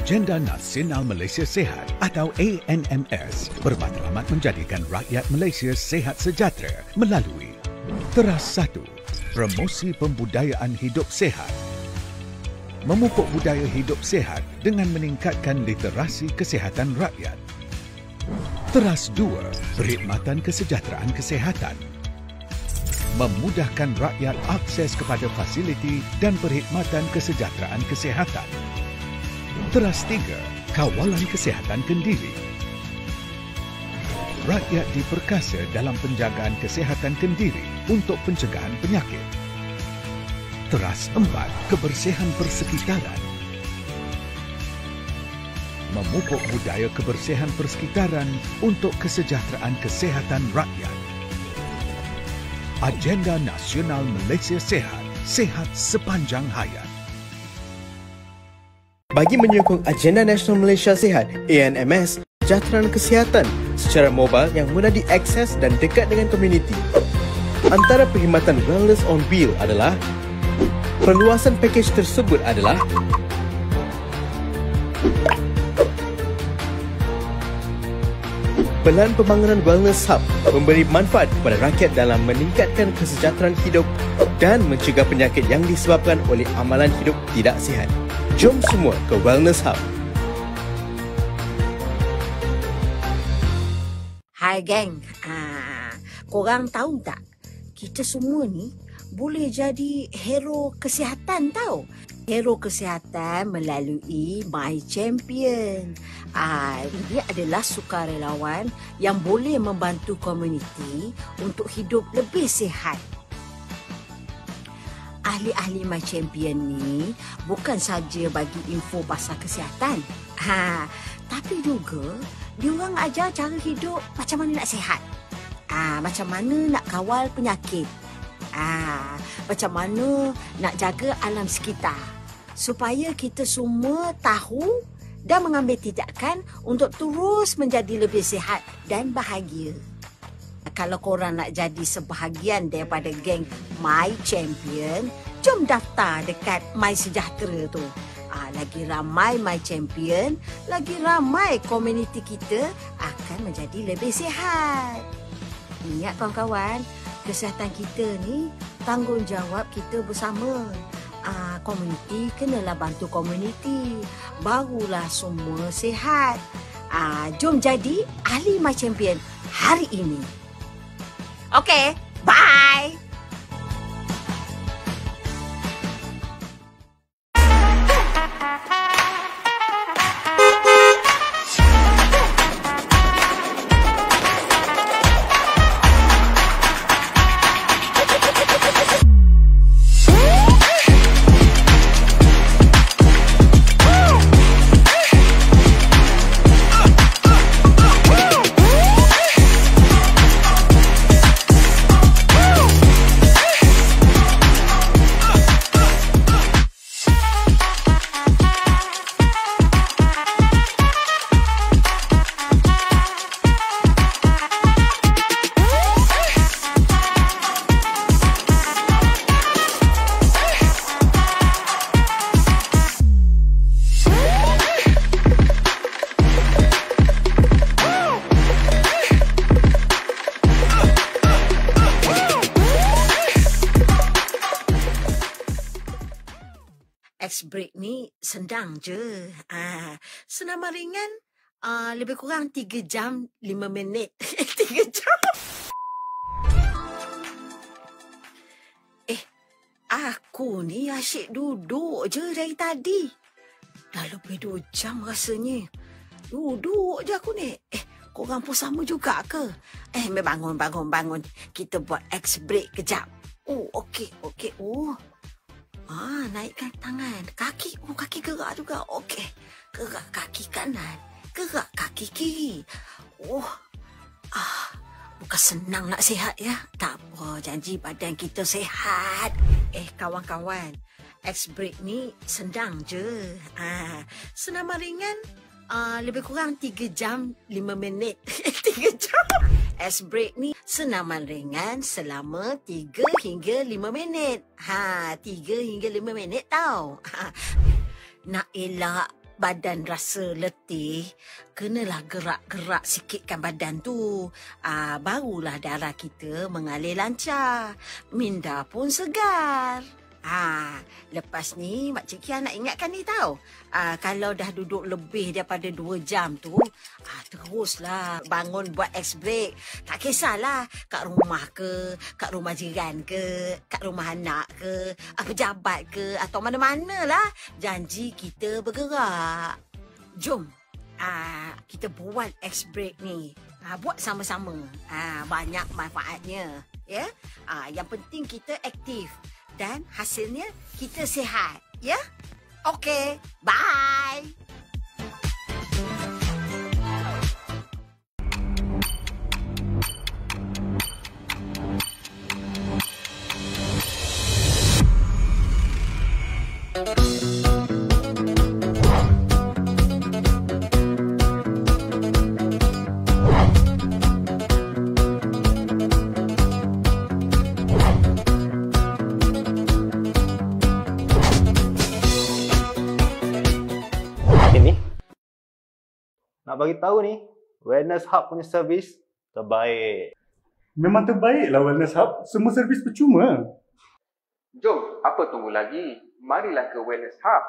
Agenda Nasional Malaysia Sihat atau ANMS bermatlamat menjadikan rakyat Malaysia sihat sejahtera melalui Teras 1. Promosi pembudayaan hidup sihat. Memupuk budaya hidup sihat dengan meningkatkan literasi kesihatan rakyat. Teras 2. Perkhidmatan kesejahteraan kesihatan. Memudahkan rakyat akses kepada fasiliti dan perkhidmatan kesejahteraan kesihatan. Teras 3. Kawalan kesihatan kendiri. Rakyat diperkasa dalam penjagaan kesihatan kendiri untuk pencegahan penyakit. Teras 4. Kebersihan persekitaran. Memupuk budaya kebersihan persekitaran untuk kesejahteraan kesihatan rakyat. Agenda Nasional Malaysia Sihat, sihat sepanjang hayat. Bagi menyokong Agenda Nasional Malaysia Sihat, ANMS, kesejahteraan kesihatan secara mobile yang mudah diakses dan dekat dengan komuniti. Antara perkhidmatan Wellness on Wheel adalah perluasan pakej tersebut adalah Pelan Pembangunan Wellness Hub memberi manfaat kepada rakyat dalam meningkatkan kesejahteraan hidup dan mencegah penyakit yang disebabkan oleh amalan hidup tidak sihat. Jom semua ke Wellness Hub. Hai geng, korang tahu tak? Kita semua ni boleh jadi hero kesihatan tau. Hero kesihatan melalui My Champion. Ini adalah sukarelawan yang boleh membantu komuniti untuk hidup lebih sihat. Ahli-ahli My Champion ni bukan saja bagi info pasal kesihatan. Tapi juga diorang ajar cara hidup macam mana nak sihat. Macam mana nak kawal penyakit. Macam mana nak jaga alam sekitar. Supaya kita semua tahu dan mengambil tindakan untuk terus menjadi lebih sihat dan bahagia. Kalau korang nak jadi sebahagian daripada geng My Champion, jom daftar dekat My Sejahtera tu. Lagi ramai My Champion, lagi ramai komuniti kita akan menjadi lebih sihat. Ingat kawan-kawan, kesihatan kita ni tanggungjawab kita bersama. Komuniti kenalah bantu komuniti, barulah semua sihat. Jom jadi ahli My Champion hari ini. Okay, bye. Break ni senang je. Senaman ringan lebih kurang 3 jam 5 minit. 3 jam. Aku ni asyik duduk je dari tadi. Dah lebih 2 jam rasanya. Duduk je aku ni. Korang pun sama juga ke? Bangun. Kita buat X break kejap. Okey. Naikkan tangan. Kaki gerak juga. Okey. Gerak kaki kanan. Gerak kaki kiri. Bukan senang nak sihat ya. Tak apa, janji badan kita sihat. Kawan-kawan, X-break ni senang je. Senaman ringan lebih kurang 3 jam 5 minit. 3 jam. X-break ni senaman ringan selama 3 hingga 5 minit. 3 hingga 5 minit tau. Nak elak badan rasa letih, kenalah gerak-gerak sikitkan badan tu. Barulah darah kita mengalir lancar. Minda pun segar. Lepas ni Makcik Kia nak ingatkan ni tau. Kalau dah duduk lebih daripada 2 jam tu, teruslah bangun buat ice break. Tak kisahlah kat rumah ke, kat rumah jiran ke, kat rumah anak ke, pejabat ke atau mana-mana lah. Janji kita bergerak. Jom kita buat ice break ni. Buat sama-sama. Banyak manfaatnya. Ya? Yang penting kita aktif. Dan hasilnya kita sihat. Ya? Okey. Bye. Nak bagi tahu ni, Wellness Hub punya servis terbaik. Memang terbaiklah Wellness Hub. Semua servis percuma. Jom, apa tunggu lagi? Marilah ke Wellness Hub.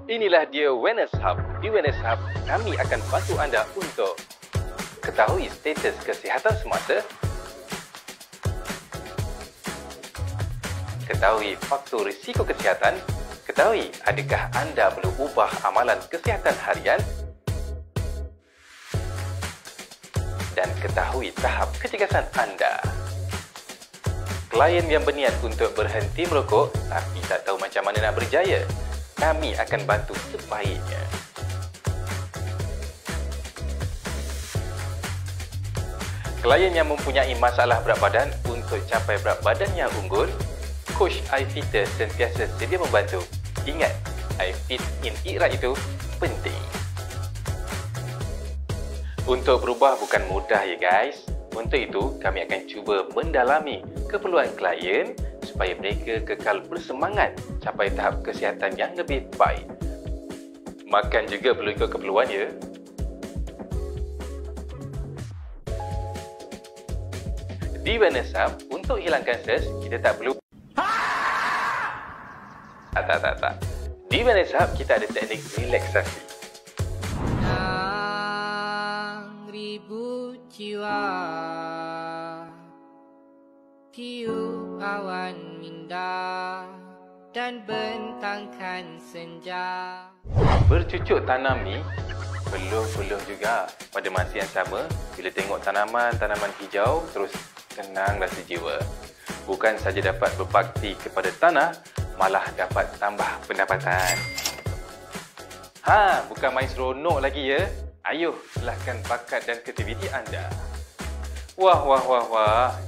Inilah dia Wellness Hub. Di Wellness Hub, kami akan bantu anda untuk ketahui status kesihatan semasa, ketahui faktor risiko kesihatan, ketahui adakah anda perlu ubah amalan kesihatan harian, dan ketahui tahap kecergasan anda. Klien yang berniat untuk berhenti merokok tapi tak tahu macam mana nak berjaya, kami akan bantu sebaiknya. Klien yang mempunyai masalah berat badan untuk capai berat badan yang unggul, Coach iFitter sentiasa sedia membantu. Ingat, iFit in Iqra itu penting. Untuk berubah bukan mudah ya guys. Untuk itu, kami akan cuba mendalami keperluan klien supaya mereka kekal bersemangat capai tahap kesihatan yang lebih baik. Makan juga perlu ikut keperluan ya. Di Wellness Hub, untuk hilangkan stres, kita tak perlu Tak. Di Wellness Hub, kita ada teknik relaksasi. Ribu jiwa tiup awan minda dan bentangkan senja. Bercucuk tanam ni peluh-peluh juga. Pada masa yang sama, bila tengok tanaman hijau, terus tenang rasa jiwa. Bukan saja dapat berbakti kepada tanah, malah dapat tambah pendapatan. Bukan main seronok lagi ya. Ayuh, silahkan bakat dan kreativiti anda. Wah.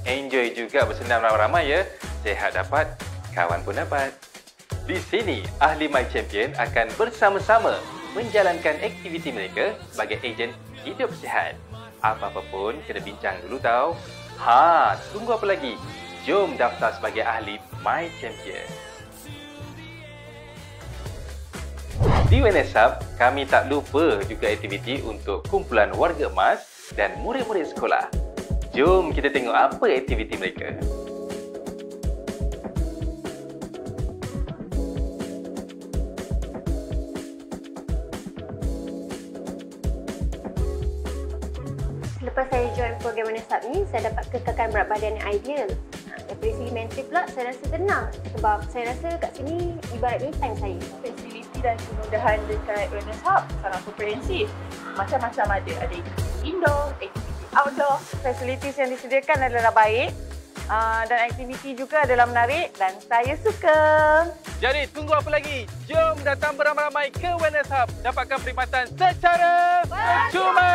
Enjoy juga bersenam ramai-ramai ya. Sehat dapat, kawan pun dapat. Di sini, ahli My Champion akan bersama-sama menjalankan aktiviti mereka sebagai ejen hidup sihat. Apa-apa pun kena bincang dulu tau. Tunggu apa lagi? Jom daftar sebagai ahli My Champion. Di Wellness Hub, kami tak lupa juga aktiviti untuk kumpulan warga emas dan murid-murid sekolah. Jom kita tengok apa aktiviti mereka. Selepas saya join program Wellness Hub ni, saya dapat kekalkan berat badan yang ideal. Dari segi mental pula, saya rasa tenang sebab saya rasa kat sini ibarat me time saya. Fasiliti dan kemudahan dekat Wellness Hub sangat komprehensif. Macam-macam ada aktiviti indoor, aktiviti outdoor. Facilities yang disediakan adalah baik dan aktiviti juga adalah menarik dan saya suka. Jadi tunggu apa lagi? Jom datang beramai-ramai ke Wellness Hub. Dapatkan perkhidmatan secara percuma.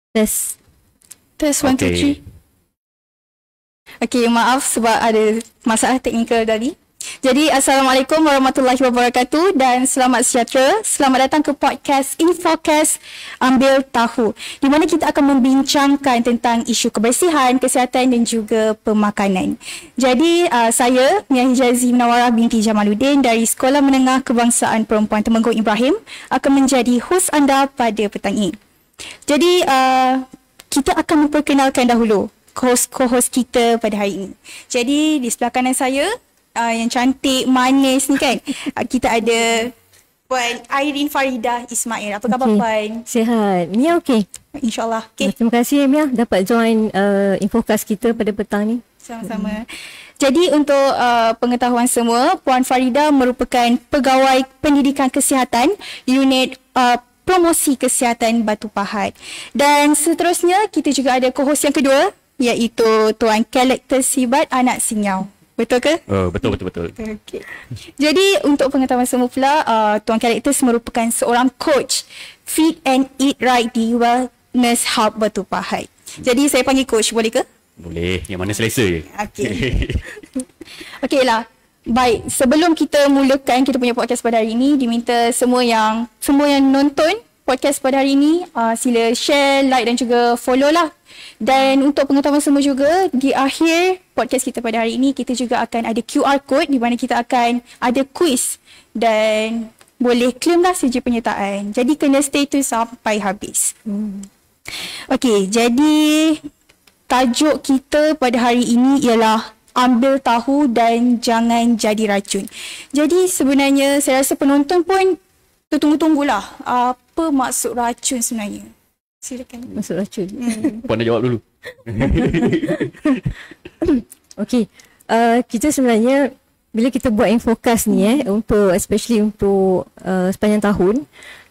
Test 1, 2, 3. Okay, maaf sebab ada masalah teknikal tadi. Jadi, Assalamualaikum warahmatullahi wabarakatuh dan selamat sejahtera. Selamat datang ke podcast Infocast Ambil Tahu, di mana kita akan membincangkan tentang isu kebersihan, kesihatan dan juga pemakanan. Jadi, saya Mia Hijazi Munawarah binti Jamaluddin dari Sekolah Menengah Kebangsaan Perempuan Temenggung Ibrahim akan menjadi hos anda pada petang ini. Jadi, kita akan memperkenalkan dahulu co-host kita pada hari ini. Jadi, di sebelah kanan saya, yang cantik, manis ni kan. Kita ada Puan Irene Farida Ismail. Apa khabar Puan? Sihat. Mia okey? InsyaAllah. Okay. Terima kasih Mia dapat join Infocast kita pada petang ni. Sama-sama. Jadi untuk pengetahuan semua, Puan Farida merupakan Pegawai Pendidikan Kesihatan Unit Promosi Kesihatan Batu Pahat. Dan seterusnya kita juga ada co-host yang kedua, iaitu Tuan Collector Sibat Anak Singau. Betul ke? Betul. Okay. Jadi untuk pengetahuan semua pula, Tuan Collectors merupakan seorang coach Feed and Eat Right di Wellness Hub Batu Pahat. Jadi saya panggil coach, boleh ke? Boleh, yang mana selesa je. Okey lah. Baik, sebelum kita mulakan kita punya podcast pada hari ini, diminta semua yang nonton podcast pada hari ini, sila share, like dan juga follow lah. Dan untuk pengetahuan semua juga, di akhir podcast kita pada hari ini, kita juga akan ada QR code di mana kita akan ada quiz dan boleh claim lah sijil penyertaan. Jadi kena stay tune sampai habis. Okey, jadi tajuk kita pada hari ini ialah ambil tahu dan jangan jadi racun. Jadi sebenarnya saya rasa penonton pun tertunggu-tunggulah apa maksud racun sebenarnya. Silakan. Maksud racun. Puan nak jawab dulu. Okey. Kita sebenarnya bila kita buat Infocast ni untuk especially untuk sepanjang tahun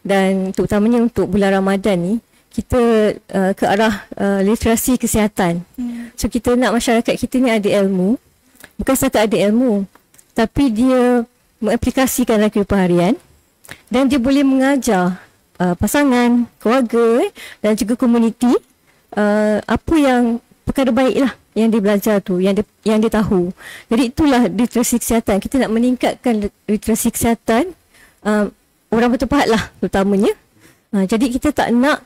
dan terutamanya untuk bulan Ramadan ni, kita ke arah literasi kesihatan. So kita nak masyarakat kita ni ada ilmu, bukan setakat ada ilmu, tapi dia mengaplikasikan dalam kehidupan harian dan dia boleh mengajar pasangan, keluarga dan juga komuniti apa yang perkara baik lah yang dia belajar tu, yang dia tahu. Jadi itulah literasi kesihatan. Kita nak meningkatkan literasi kesihatan orang Batu Pahat lah terutamanya. Jadi kita tak nak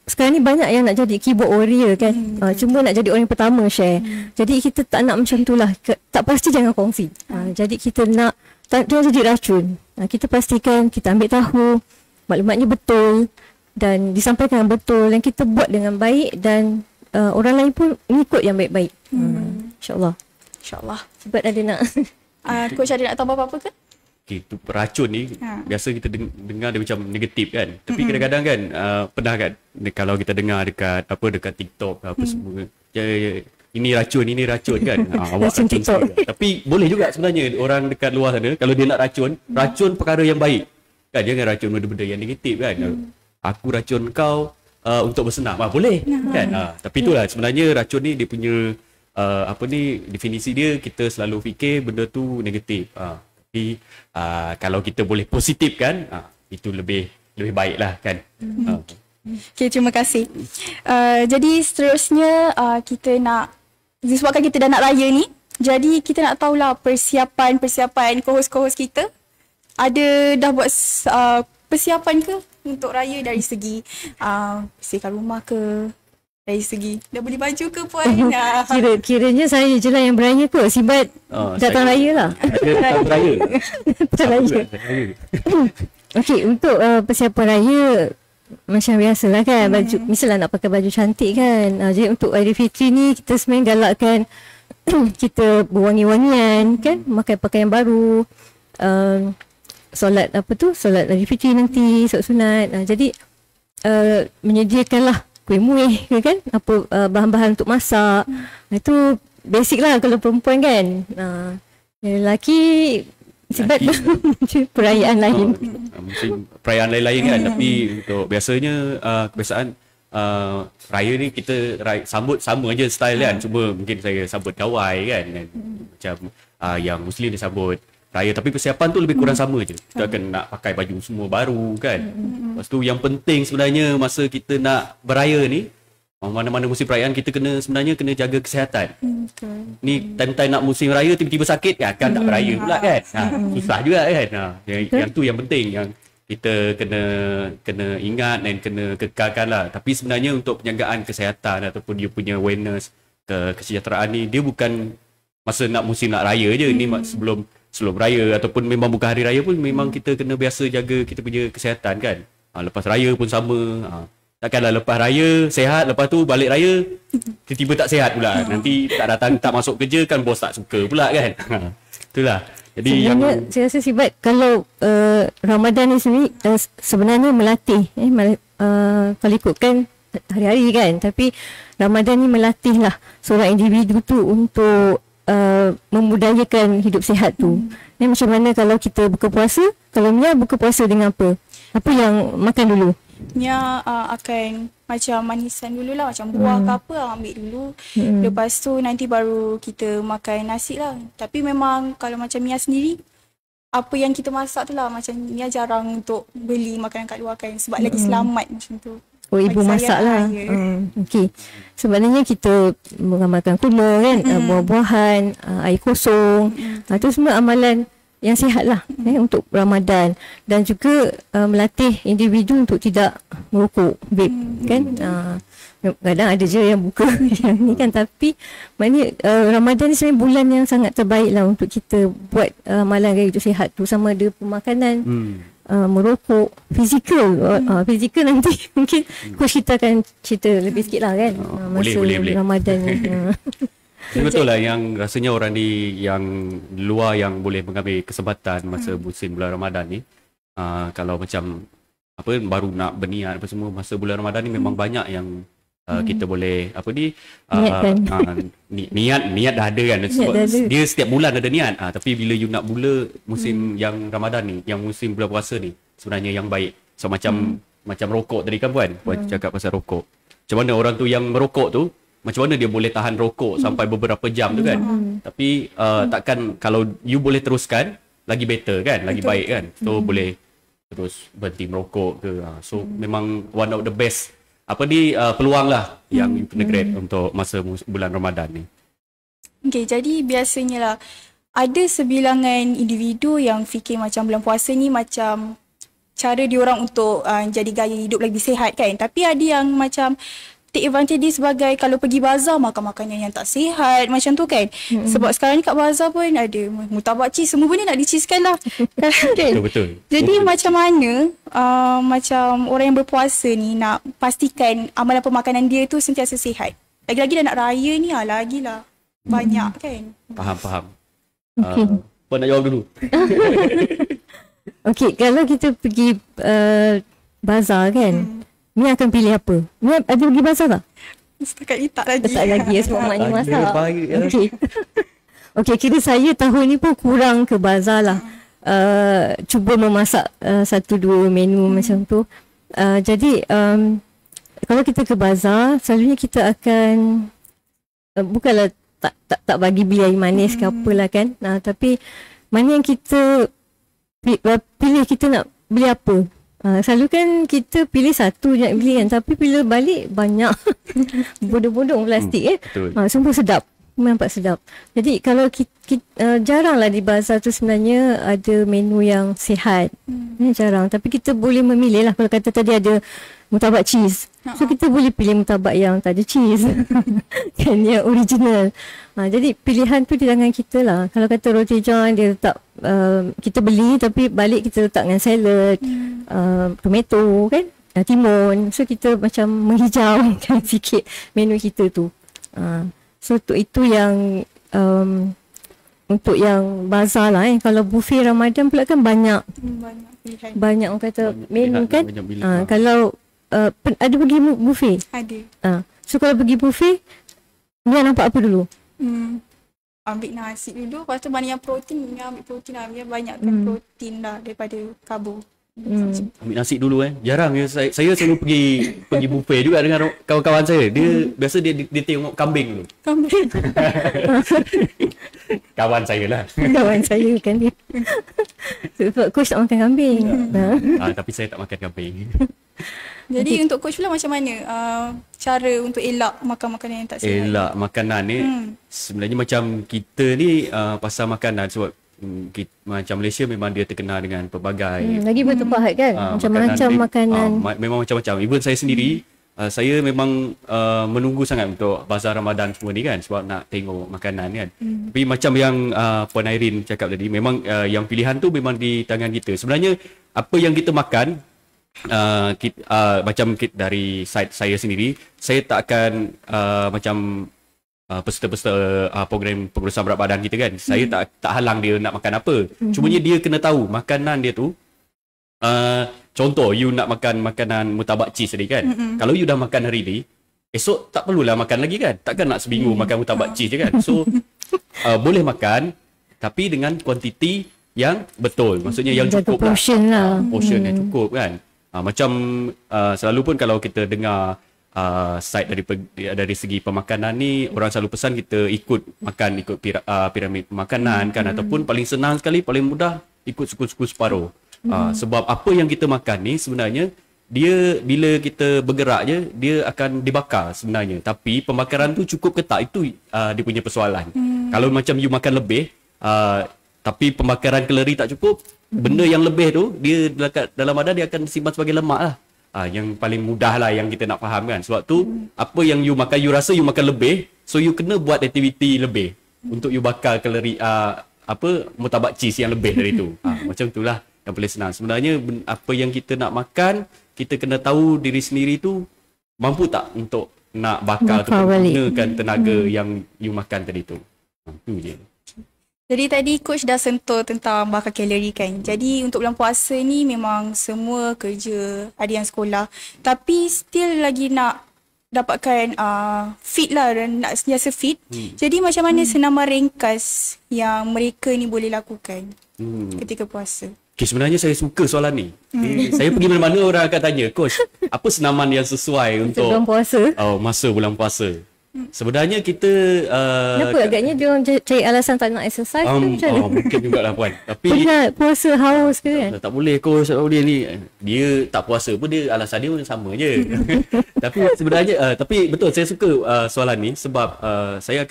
sekarang ni banyak yang nak jadi keyboard warrior kan. Cuma nak jadi orang yang pertama share. Jadi kita tak nak macam tu lah. Tak pasti jangan kongsi. Jadi kita nak jangan jadi racun. Kita pastikan kita ambil tahu, maklumatnya betul dan disampaikan betul dan kita buat dengan baik dan orang lain pun mengikut yang baik-baik. InsyaAllah. Sebab ada nak Coach ada nak tambah apa-apa ke? Okay, tu racun ni biasa kita dengar dia macam negatif kan. Tapi kadang-kadang kan pernah kan kalau kita dengar dekat TikTok apa semua. Ini racun kan. Awak racun juga. Tapi boleh juga sebenarnya orang dekat luar sana kalau dia nak racun perkara yang baik. Kan jangan racun benda-benda yang negatif kan. Aku racun kau untuk bersenam. Boleh kan. Tapi itulah sebenarnya racun ni dia punya definisi dia, kita selalu fikir benda tu negatif. Tapi kalau kita boleh positif kan, itu lebih baik lah kan. Okay, terima kasih. Jadi seterusnya kita nak, disebabkan kita dah nak raya ni, jadi kita nak tahulah persiapan co-host kita. Ada dah buat persiapan ke untuk raya dari segi bersihkan rumah ke, dari segi dah beli baju ke Puan? Kiranya saya je lah yang beraya kot. Sibat datang raya lah. Datang raya. Okey, untuk persiapan raya macam biasa lah kan. Baju, misalnya nak pakai baju cantik kan. Jadi untuk Aidilfitri ni kita sebenarnya galakkan kita berwangi-wangian kan, memakai pakaian baru, solat Aidilfitri nanti, solat sunat. Jadi menyediakanlah kuih muih kan, apa bahan-bahan untuk masak. Itu basic lah kalau perempuan kan. Lelaki sebab perayaan lain. Mungkin perayaan lain-lain kan. Tapi untuk biasanya kebiasaan raya ni kita sambut sama aja style kan. Cuma mungkin saya sambut kawai kan. Macam yang Muslim dia sambut raya. Tapi persiapan tu lebih kurang sama je. Kita akan nak pakai baju semua baru kan. Lepas tu yang penting sebenarnya masa kita nak beraya ni, mana-mana musim perayaan kita sebenarnya kena jaga kesihatan. Ni time-time nak musim raya tiba-tiba sakit ya, kan tak beraya pula kan. Susah juga kan. Yang tu yang penting yang kita kena ingat dan kena kekalkan lah. Tapi sebenarnya untuk penjagaan kesihatan ataupun dia punya awareness kesejahteraan ni, dia bukan masa musim nak raya je. Ni sebelum raya ataupun memang bukan hari raya pun memang kita kena biasa jaga kita punya kesihatan kan. Lepas raya pun sama. Takkanlah lepas raya sihat, lepas tu balik raya tiba-tiba tak sihat pula. Nanti tak datang, tak masuk kerja kan, bos tak suka pula kan. Itulah. Jadi sebenarnya saya rasa Sibat kalau Ramadan ni sendiri sebenarnya melatih kalau ikutkan hari-hari kan, tapi Ramadan ni melatih lah seorang individu tu untuk membudayakan hidup sihat tu. Ni macam mana kalau kita buka puasa, kalau Mia buka puasa dengan apa? Apa yang makan dulu? Mia akan macam manisan dululah, macam buah ke apa ambil dulu. Lepas tu nanti baru kita makan nasi lah. Tapi memang kalau macam Mia sendiri, apa yang kita masak tu lah, macam Mia jarang untuk beli makanan kat luar kan, sebab lagi selamat macam tu. Oh, ibu masak lah. Okey. Sebenarnya kita mengamalkan kurma kan, buah-buahan, air kosong. Itu semua amalan yang sihat lah untuk Ramadan. Dan juga melatih individu untuk tidak merokok, vape kan. Kadang ada je yang buka yang ni kan, tapi maknanya Ramadan ni sebenarnya bulan yang sangat terbaik lah untuk kita buat amalan gaya hidup sihat tu, sama ada pemakanan, merokok, fizikal nanti mungkin coach kita akan cerita lebih sikit lah kan, masa boleh. Ramadan ni. Betul lah, yang rasanya orang di yang luar yang boleh mengambil kesempatan masa musim bulan Ramadan ni, kalau macam apa baru nak berniat apa semua masa bulan Ramadan ni, memang banyak yang kita boleh niat dah ada kan, sebab dia setiap bulan ada niat, tapi bila you nak mula musim yang Ramadan ni, yang musim bulan puasa ni, sebenarnya yang baik. So macam rokok tadi kan Puan cakap pasal rokok, macam mana orang tu yang merokok tu, macam mana dia boleh tahan rokok sampai beberapa jam tu kan. Tapi takkan kalau you boleh teruskan, lagi better kan, lagi baik kan. So boleh terus berhenti merokok ke. So memang one of the best peluang lah yang you kena grab untuk masa bulan Ramadan ni. Okay, jadi biasanya lah ada sebilangan individu yang fikir macam bulan puasa ni macam cara diorang untuk jadi gaya hidup lebih sihat kan. Tapi ada yang macam take advantage dia sebagai kalau pergi bazar makan makanan yang tak sihat macam tu kan. Sebab sekarang ni kat bazar pun ada murtabak cheese, semua benda nak di-cheesekan lah. Kan? Betul. Jadi macam mana macam orang yang berpuasa ni nak pastikan amalan pemakanan dia tu sentiasa sihat. Lagi-lagi dah nak raya ni lagilah banyak kan. Faham. Puan nak jawab dulu. Okey, kalau kita pergi bazar kan, Ni akan pilih apa? Ni ada pergi bazar tak? Setakat ni tak lagi. Tak lagi ya, sebab maknya masak. Okey. Okey, kira saya tahun ni pun kurang ke bazar lah. Cuba memasak 1-2 menu macam tu. Jadi kalau kita ke bazar, selalunya kita akan bukanlah tak bagi beli air manis ke apalah kan. Tapi mana yang kita pilih, kita nak beli apa. Selalu kan kita pilih satu je nak beli kan, tapi bila balik banyak bodong-bodong plastik semua sedap, nampak sedap. Jadi kalau kita jaranglah di bazar tu sebenarnya ada menu yang sihat, jarang. Tapi kita boleh memilih lah. Kalau kata tadi ada murtabak cheese, so kita boleh pilih murtabak yang tak ada cheese kan, yang original. Jadi pilihan tu di tangan kita lah. Kalau kata roti john dia letak kita beli tapi balik kita letak dengan salad, tomato kan, timun. So kita macam menghijaukan sikit menu kita tu. So itu yang untuk yang bazar lah. Kalau buffet Ramadan pula kan banyak orang kata menu kan. Kalau ada pergi buffet? Ada. So kalau pergi buffet, Mia nampak apa dulu? Ambil nasi dulu. Lepas tu mana yang protein, Mia ambil protein lah. Mia banyakkan protein lah daripada karbo. Ambil nasi dulu Jarang ya saya selalu pergi buffet juga dengan kawan-kawan saya. Dia biasa dia tengok kambing dulu. Kawan saya lah. Kawan saya kan dia. Sebab coach tak makan kambing. Tapi saya tak makan kambing. Jadi untuk coach pula macam mana cara untuk elak makan makanan yang tak sihat? Elak makanan ni sebenarnya macam kita ni pasal makanan sebab macam Malaysia memang dia terkenal dengan pelbagai lagi bertepahat kan macam-macam makanan. Memang macam-macam. Even saya sendiri saya memang menunggu sangat untuk bazar Ramadan semua ni kan sebab nak tengok makanan kan. Tapi macam yang Puan Airin cakap tadi, memang yang pilihan tu memang di tangan kita. Sebenarnya apa yang kita makan macam dari side saya sendiri, saya tak akan macam peserta-peserta program pengurusan berat badan kita kan. Saya tak halang dia nak makan apa. Cumanya dia kena tahu makanan dia tu. Contoh you nak makan makanan murtabak cheese tadi kan. Kalau you dah makan hari ni, esok tak perlulah makan lagi kan. Takkan nak seminggu makan murtabak cheese je kan. So boleh makan tapi dengan kuantiti yang betul. Maksudnya yang cukup lah. Portion lah. Portion yang cukup kan. Macam selalu pun kalau kita dengar side dari segi pemakanan ni, orang selalu pesan kita ikut piramid pemakanan kan, ataupun paling senang sekali, paling mudah ikut suku-suku separuh. Sebab apa yang kita makan ni sebenarnya dia bila kita bergerak je dia akan dibakar sebenarnya, tapi pembakaran tu cukup ke tak, itu dia punya persoalan. Kalau macam you makan lebih tapi pembakaran kalori tak cukup, benda yang lebih tu dia dalam badan dia akan disimpan sebagai lemak lah. Yang paling mudah lah yang kita nak faham kan. Sebab tu apa yang you makan, you rasa you makan lebih, so you kena buat aktiviti lebih untuk you bakar kalori murtabak cheese yang lebih dari tu. Macam itulah yang paling senang. Sebenarnya apa yang kita nak makan, kita kena tahu diri sendiri tu mampu tak untuk nak bakar atau gunakan tenaga yang you makan tadi tu. Itu je. Jadi tadi coach dah sentuh tentang bakar kalori kan. Jadi untuk bulan puasa ni memang semua kerja, ada yang sekolah, tapi still lagi nak dapatkan fit lah dan nak sentiasa fit. Jadi macam mana senaman ringkas yang mereka ni boleh lakukan ketika puasa? Okay, sebenarnya saya suka soalan ni. Saya pergi mana-mana orang akan tanya, coach, apa senaman yang sesuai untuk bulan puasa? Masa bulan puasa. Sebenarnya kita kenapa agaknya dia orang cari alasan tak nak exercise ke macam mana? Mungkin jugalah puan. Tapi penat puasa, haus ke kan? Tak boleh coach, tak boleh ni. Dia tak puasa pun dia alasan dia pun sama je. Tapi sebenarnya tapi betul saya suka soalan ni sebab saya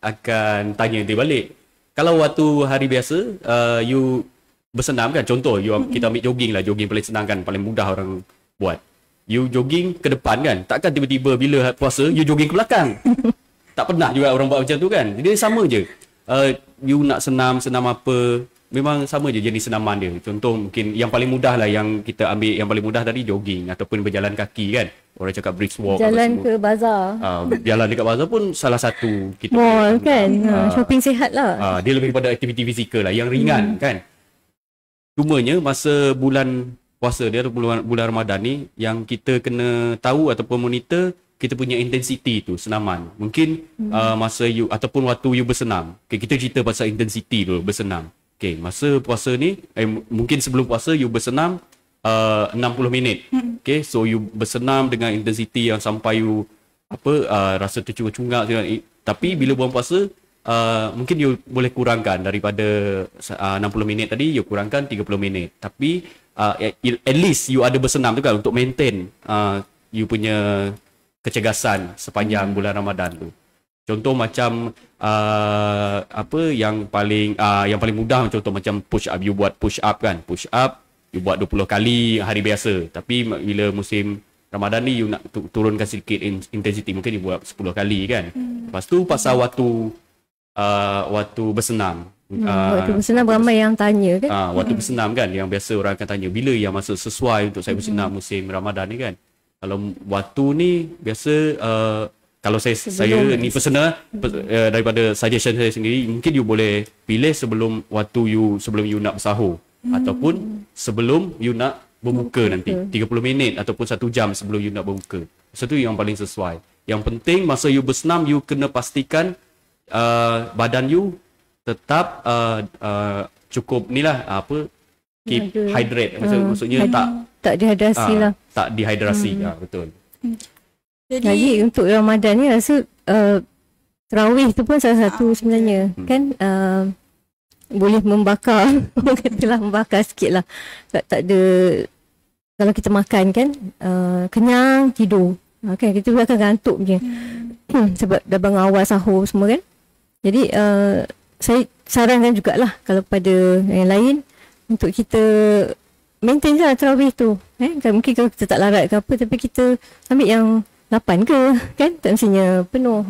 akan tanya dia balik. Kalau waktu hari biasa you bersenam kan, contoh kita ambil jogging lah, jogging paling senang kan, paling mudah orang buat. You jogging ke depan kan, takkan tiba-tiba bila puasa you jogging ke belakang. Tak pernah juga orang buat macam tu kan. Jadi sama je. You nak senam apa, memang sama je jenis senaman dia. Contoh mungkin yang paling mudah lah yang kita ambil, yang paling mudah tadi jogging ataupun berjalan kaki kan. Orang cakap brisk walk. Jalan ke bazar. Jalan dekat bazar pun salah satu kita mall kan. Shopping sihat lah. Dia lebih pada aktiviti fizikal lah yang ringan kan. Cumanya masa bulan puasa dia atau bulan Ramadan ni yang kita kena tahu ataupun monitor kita punya intensity tu senaman. Mungkin masa you ataupun waktu you bersenam. Okay, kita cerita pasal intensity dulu bersenam. Okay, masa puasa ni mungkin sebelum puasa you bersenam 60 minit. Okay, so you bersenam dengan intensity yang sampai you rasa tercungak-cungak. Tapi bila bulan puasa mungkin you boleh kurangkan daripada 60 minit tadi, you kurangkan 30 minit. Tapi at least you ada bersenam tu kan untuk maintain you punya kecergasan sepanjang bulan Ramadan tu. Contoh macam yang paling mudah, contoh macam push up, you buat push up kan. Push up you buat 20 kali hari biasa. Tapi bila musim Ramadan ni you nak turunkan sedikit intensity, mungkin you buat 10 kali kan. Lepas tu pasal waktu bersenam. Waktu bersenam ramai yang tanya kan. Waktu bersenam kan, yang biasa orang akan tanya bila yang masa sesuai untuk saya bersenam musim Ramadan ni kan. Kalau waktu ni biasa kalau saya ni personal daripada suggestion saya sendiri, mungkin you boleh pilih sebelum you nak bersahur ataupun sebelum you nak berbuka nanti 30 minit ataupun 1 jam sebelum you nak berbuka. Itu yang paling sesuai. Yang penting masa you bersenam you kena pastikan badan you tetap cukup ni lah keep hydrate, maksudnya tak dehidrasi lah. Tak dehidrasi, betul. Jadi untuk Ramadan ni rasa Tarawih tu pun salah satu sebenarnya kan boleh membakar orang katalah membakar sikit lah. Tak ada, kalau kita makan kan kenyang tidur kan, kita akan gantuk je sebab dah bangun awal sahur semua kan. Jadi saya sarankan jugalah kalau pada yang lain untuk kita maintain je lah tarawih tu kan. Mungkin kalau kita tak larat ke apa, tapi kita ambil yang 8 ke kan, tak mestinya penuh.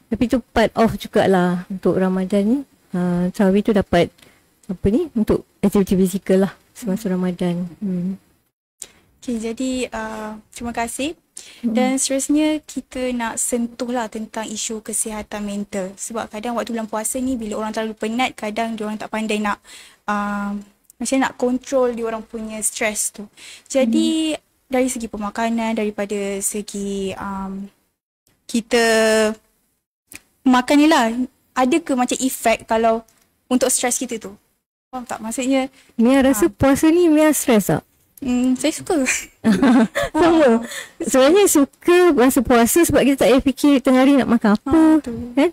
Tapi tu part of jugalah untuk Ramadan ni. Tarawih tu dapat apa ni, untuk aktiviti fizikal lah semasa Ramadan. Okay, jadi terima kasih. Dan seterusnya kita nak sentuh lah tentang isu kesihatan mental. Sebab kadang waktu bulan puasa ni bila orang terlalu penat, kadang diorang tak pandai nak macam nak kontrol diorang punya stres tu. Jadi dari segi pemakanan, daripada segi kita makan ni lah, ada ke macam efek kalau untuk stres kita tu? Faham tak? Maksudnya Mia rasa puasa ni Mia stres tak? Saya suka. Sama. Sebenarnya suka masa puasa sebab kita tak payah fikir tengah hari nak makan apa kan.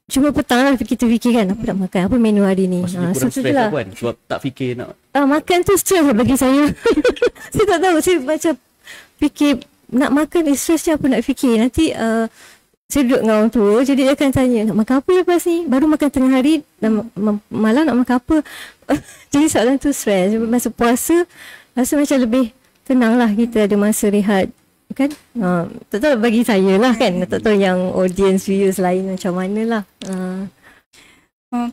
Cuma petang lah kita fikirkan apa nak makan, apa menu hari ni. Kurang stres lah kan, sebab tak fikir nak makan tu stres lah bagi saya. Saya tak tahu, saya macam fikir nak makan stres je, apa nak fikir. Nanti saya duduk dengan orang tua, jadi dia akan tanya nak makan apa lepas ni, baru makan tengah hari dan malam nak makan apa. Jadi soalan tu stres. Masa puasa rasa macam lebih tenang lah, kita ada masa rehat kan. Tak tahu bagi saya lah kan, tak tahu yang audience viewers lain macam mana lah.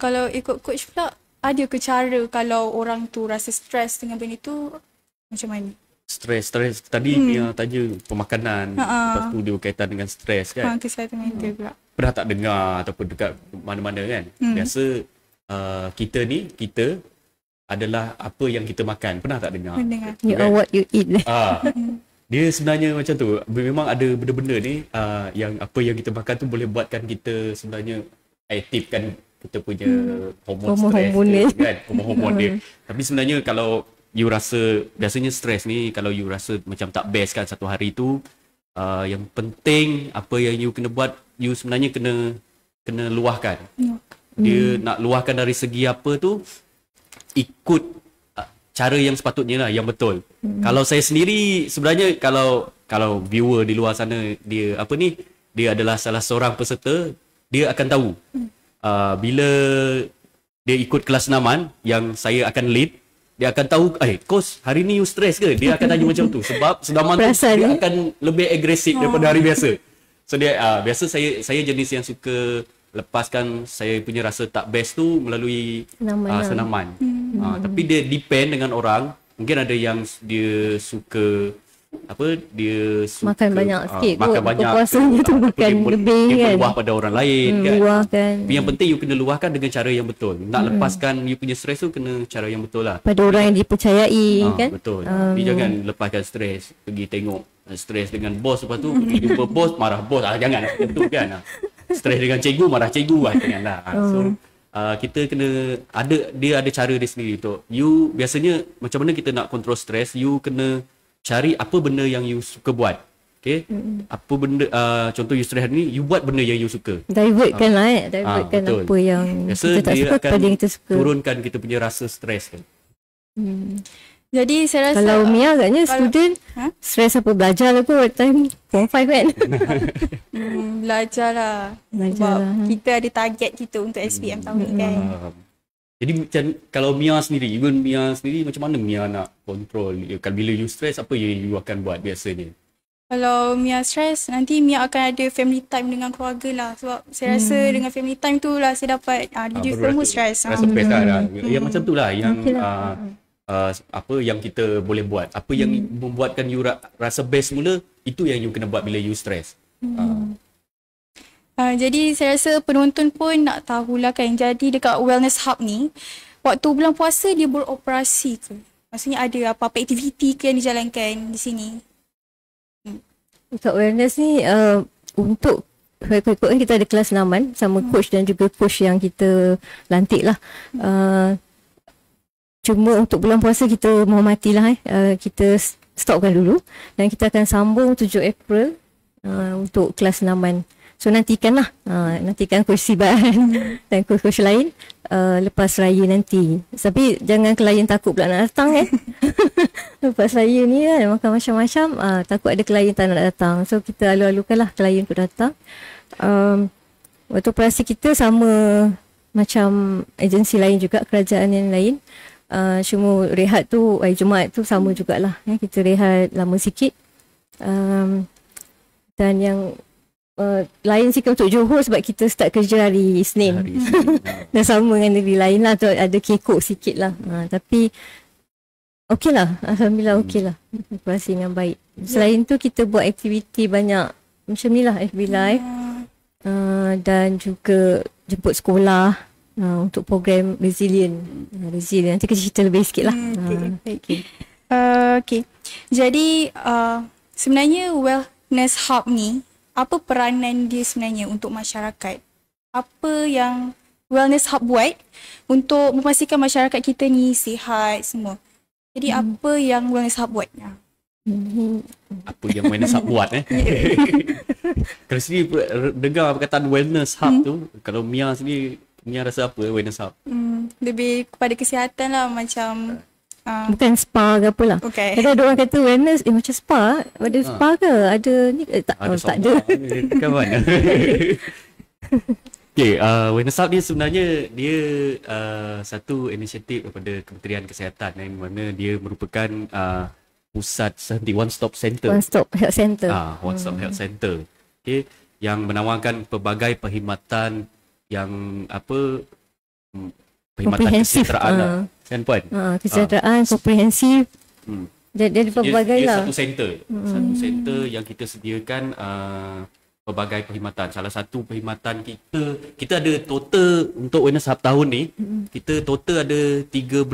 Kalau ikut coach pula, ada ke cara kalau orang tu rasa stres dengan benda tu macam mana? Stres tadi Mia tanya pemakanan, lepas tu dia berkaitan dengan stres kan. Kesihatan mental pula. Pernah tak dengar ataupun dekat mana-mana kan, biasa kita adalah apa yang kita makan. Pernah tak dengar? You are what you eat. Dia sebenarnya macam tu. Memang ada benda-benda ni yang apa yang kita makan tu boleh buatkan kita sebenarnya aktifkan kita punya hormon stres kan, hormon dia. Tapi sebenarnya kalau you rasa, biasanya stres ni kalau you rasa macam tak best kan satu hari tu, yang penting apa yang you kena buat, you sebenarnya kena luahkan. Dia nak luahkan dari segi apa tu, ikut cara yang sepatutnya lah, yang betul. Kalau saya sendiri sebenarnya, kalau viewer di luar sana dia apa ni, dia adalah salah seorang peserta, dia akan tahu bila dia ikut kelas 6 yang saya akan lead, dia akan tahu, coach hari ni you stress ke? Dia akan tanya macam tu. Sebab senaman tu dia akan lebih agresif daripada hari biasa. So dia biasa saya jenis yang suka lepaskan saya punya rasa tak best tu melalui senaman. Tapi dia depend dengan orang. Mungkin ada yang dia suka makan banyak sikit, makan banyak, puasanya tu makan lebih kan, luah pada orang lain kan. Luahkan. Tapi yang penting you kena luahkan dengan cara yang betul. Nak lepaskan you punya stres tu kena cara yang betul lah, pada orang yang dipercayai kan. Betul. Tapi jangan lepaskan stres pergi tengok stres dengan bos, lepas tu pergi jumpa bos, marah bos. Jangan macam tu kan. Stres dengan cikgu, marah cikgu janganlah. So kita kena dia ada cara dia sendiri untuk you. Biasanya macam mana kita nak control stres, you kena cari apa benda yang you suka buat. Okay, apa benda, contoh you stres ni, you buat benda yang you suka. Divertkan lah divertkan apa yang biasa kita tak suka pada yang kita suka. Turunkan kita punya rasa stres kan. Jadi saya rasa kalau Mia agaknya student stres apa, belajar lah kot time form 5 kan. Belajar lah. Sebab kita ada target kita untuk SPM tahun ni kan. Jadi macam kalau Mia sendiri, macam mana Mia nak kontrol? Kalau bila you stress, apa yang you akan buat biasanya? Kalau Mia stress, nanti Mia akan ada family time dengan keluarga lah. Sebab saya rasa dengan family time tu lah saya dapat reduce the mood stress. Rasa best lah. Yang macam tu lah yang apa yang kita boleh buat. Apa yang membuatkan you rasa best mula, itu yang you kena buat bila you stress. Jadi saya rasa penonton pun nak tahulah kan. Jadi dekat Wellness Hub ni, waktu bulan puasa dia beroperasi ke? Maksudnya ada apa-apa aktiviti ke yang dijalankan di sini? Dekat Wellness ni untuk kita ada kelas 6 sama coach dan juga coach yang kita lantik lah. Cuma untuk bulan puasa kita menghormatilah kita stopkan dulu dan kita akan sambung 7 April untuk kelas 6. So nantikanlah, nantikan coach Siban dan coach-coach lain lepas raya nanti. Tapi jangan klien takut pula nak datang kan. Lepas raya ni kan makan macam-macam, takut ada klien tak nak datang. So kita alu-alukanlah klien untuk datang. Waktu operasi kita sama macam agensi lain juga, kerajaan yang lain. Cuma rehat tu hari Jumaat tu sama jugalah. Kita rehat lama sikit. Dan yang lain sikit untuk Johor sebab kita start kerja hari Isnin. Dan sama dengan negeri lain lah tu, ada kekok sikit lah. Tapi okey lah, Alhamdulillah okey lah. Operasi dengan baik. Selain tu kita buat aktiviti banyak macam ni lah, FB Live. Dan juga jemput sekolah untuk program resilient. Nanti kita cerita lebih sikit lah. Okay. Jadi sebenarnya Wellness Hub ni, apa peranan dia sebenarnya untuk masyarakat? Apa yang Wellness Hub buat untuk memastikan masyarakat kita ni sihat semua? Jadi apa yang Wellness Hub buat? Apa yang Wellness Hub buat Kalau sendiri dengar perkataan Wellness Hub tu, kalau Mia sendiri, Mia rasa apa Wellness Hub? Lebih kepada kesihatan lah, macam bukan spa ke apalah. Okay. Kadang ada orang kata wellness, macam spa. Ada spa ke? Ada ni? Tak ada. Kan mana? Okay, Wellness Hub ni sebenarnya dia satu inisiatif daripada Kementerian Kesihatan yang mana dia merupakan pusat sehenti One Stop Center. One Stop Health Center. One Stop Health Center. Okay, yang menawarkan pelbagai perkhidmatan yang perkhidmatan kesejahteraan lah. Kan Puan? Kesejahteraan, komprehensif. Jadi pelbagai lah. Dia satu center. Satu center yang kita sediakan pelbagai perkhidmatan. Salah satu perkhidmatan kita ada total untuk Wellness Hub tahun ni, kita total ada 13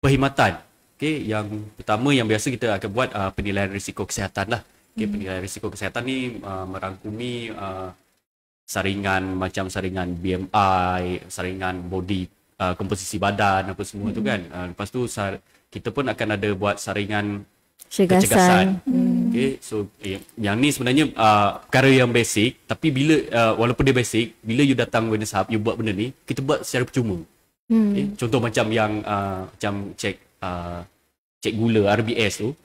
perkhidmatan. Okay, yang pertama yang biasa kita akan buat penilaian risiko kesihatan lah. Okay, penilaian risiko kesihatan ni merangkumi saringan macam saringan BMI, saringan body komposisi badan apa semua tu kan. Lepas tu kita pun akan ada buat saringan kecegasan. Okay, so yang ni sebenarnya perkara yang basic, tapi bila walaupun dia basic, bila you datang Wellness Hub, you buat benda ni, kita buat secara percuma. Okay, contoh macam yang macam cek gula RBS tu.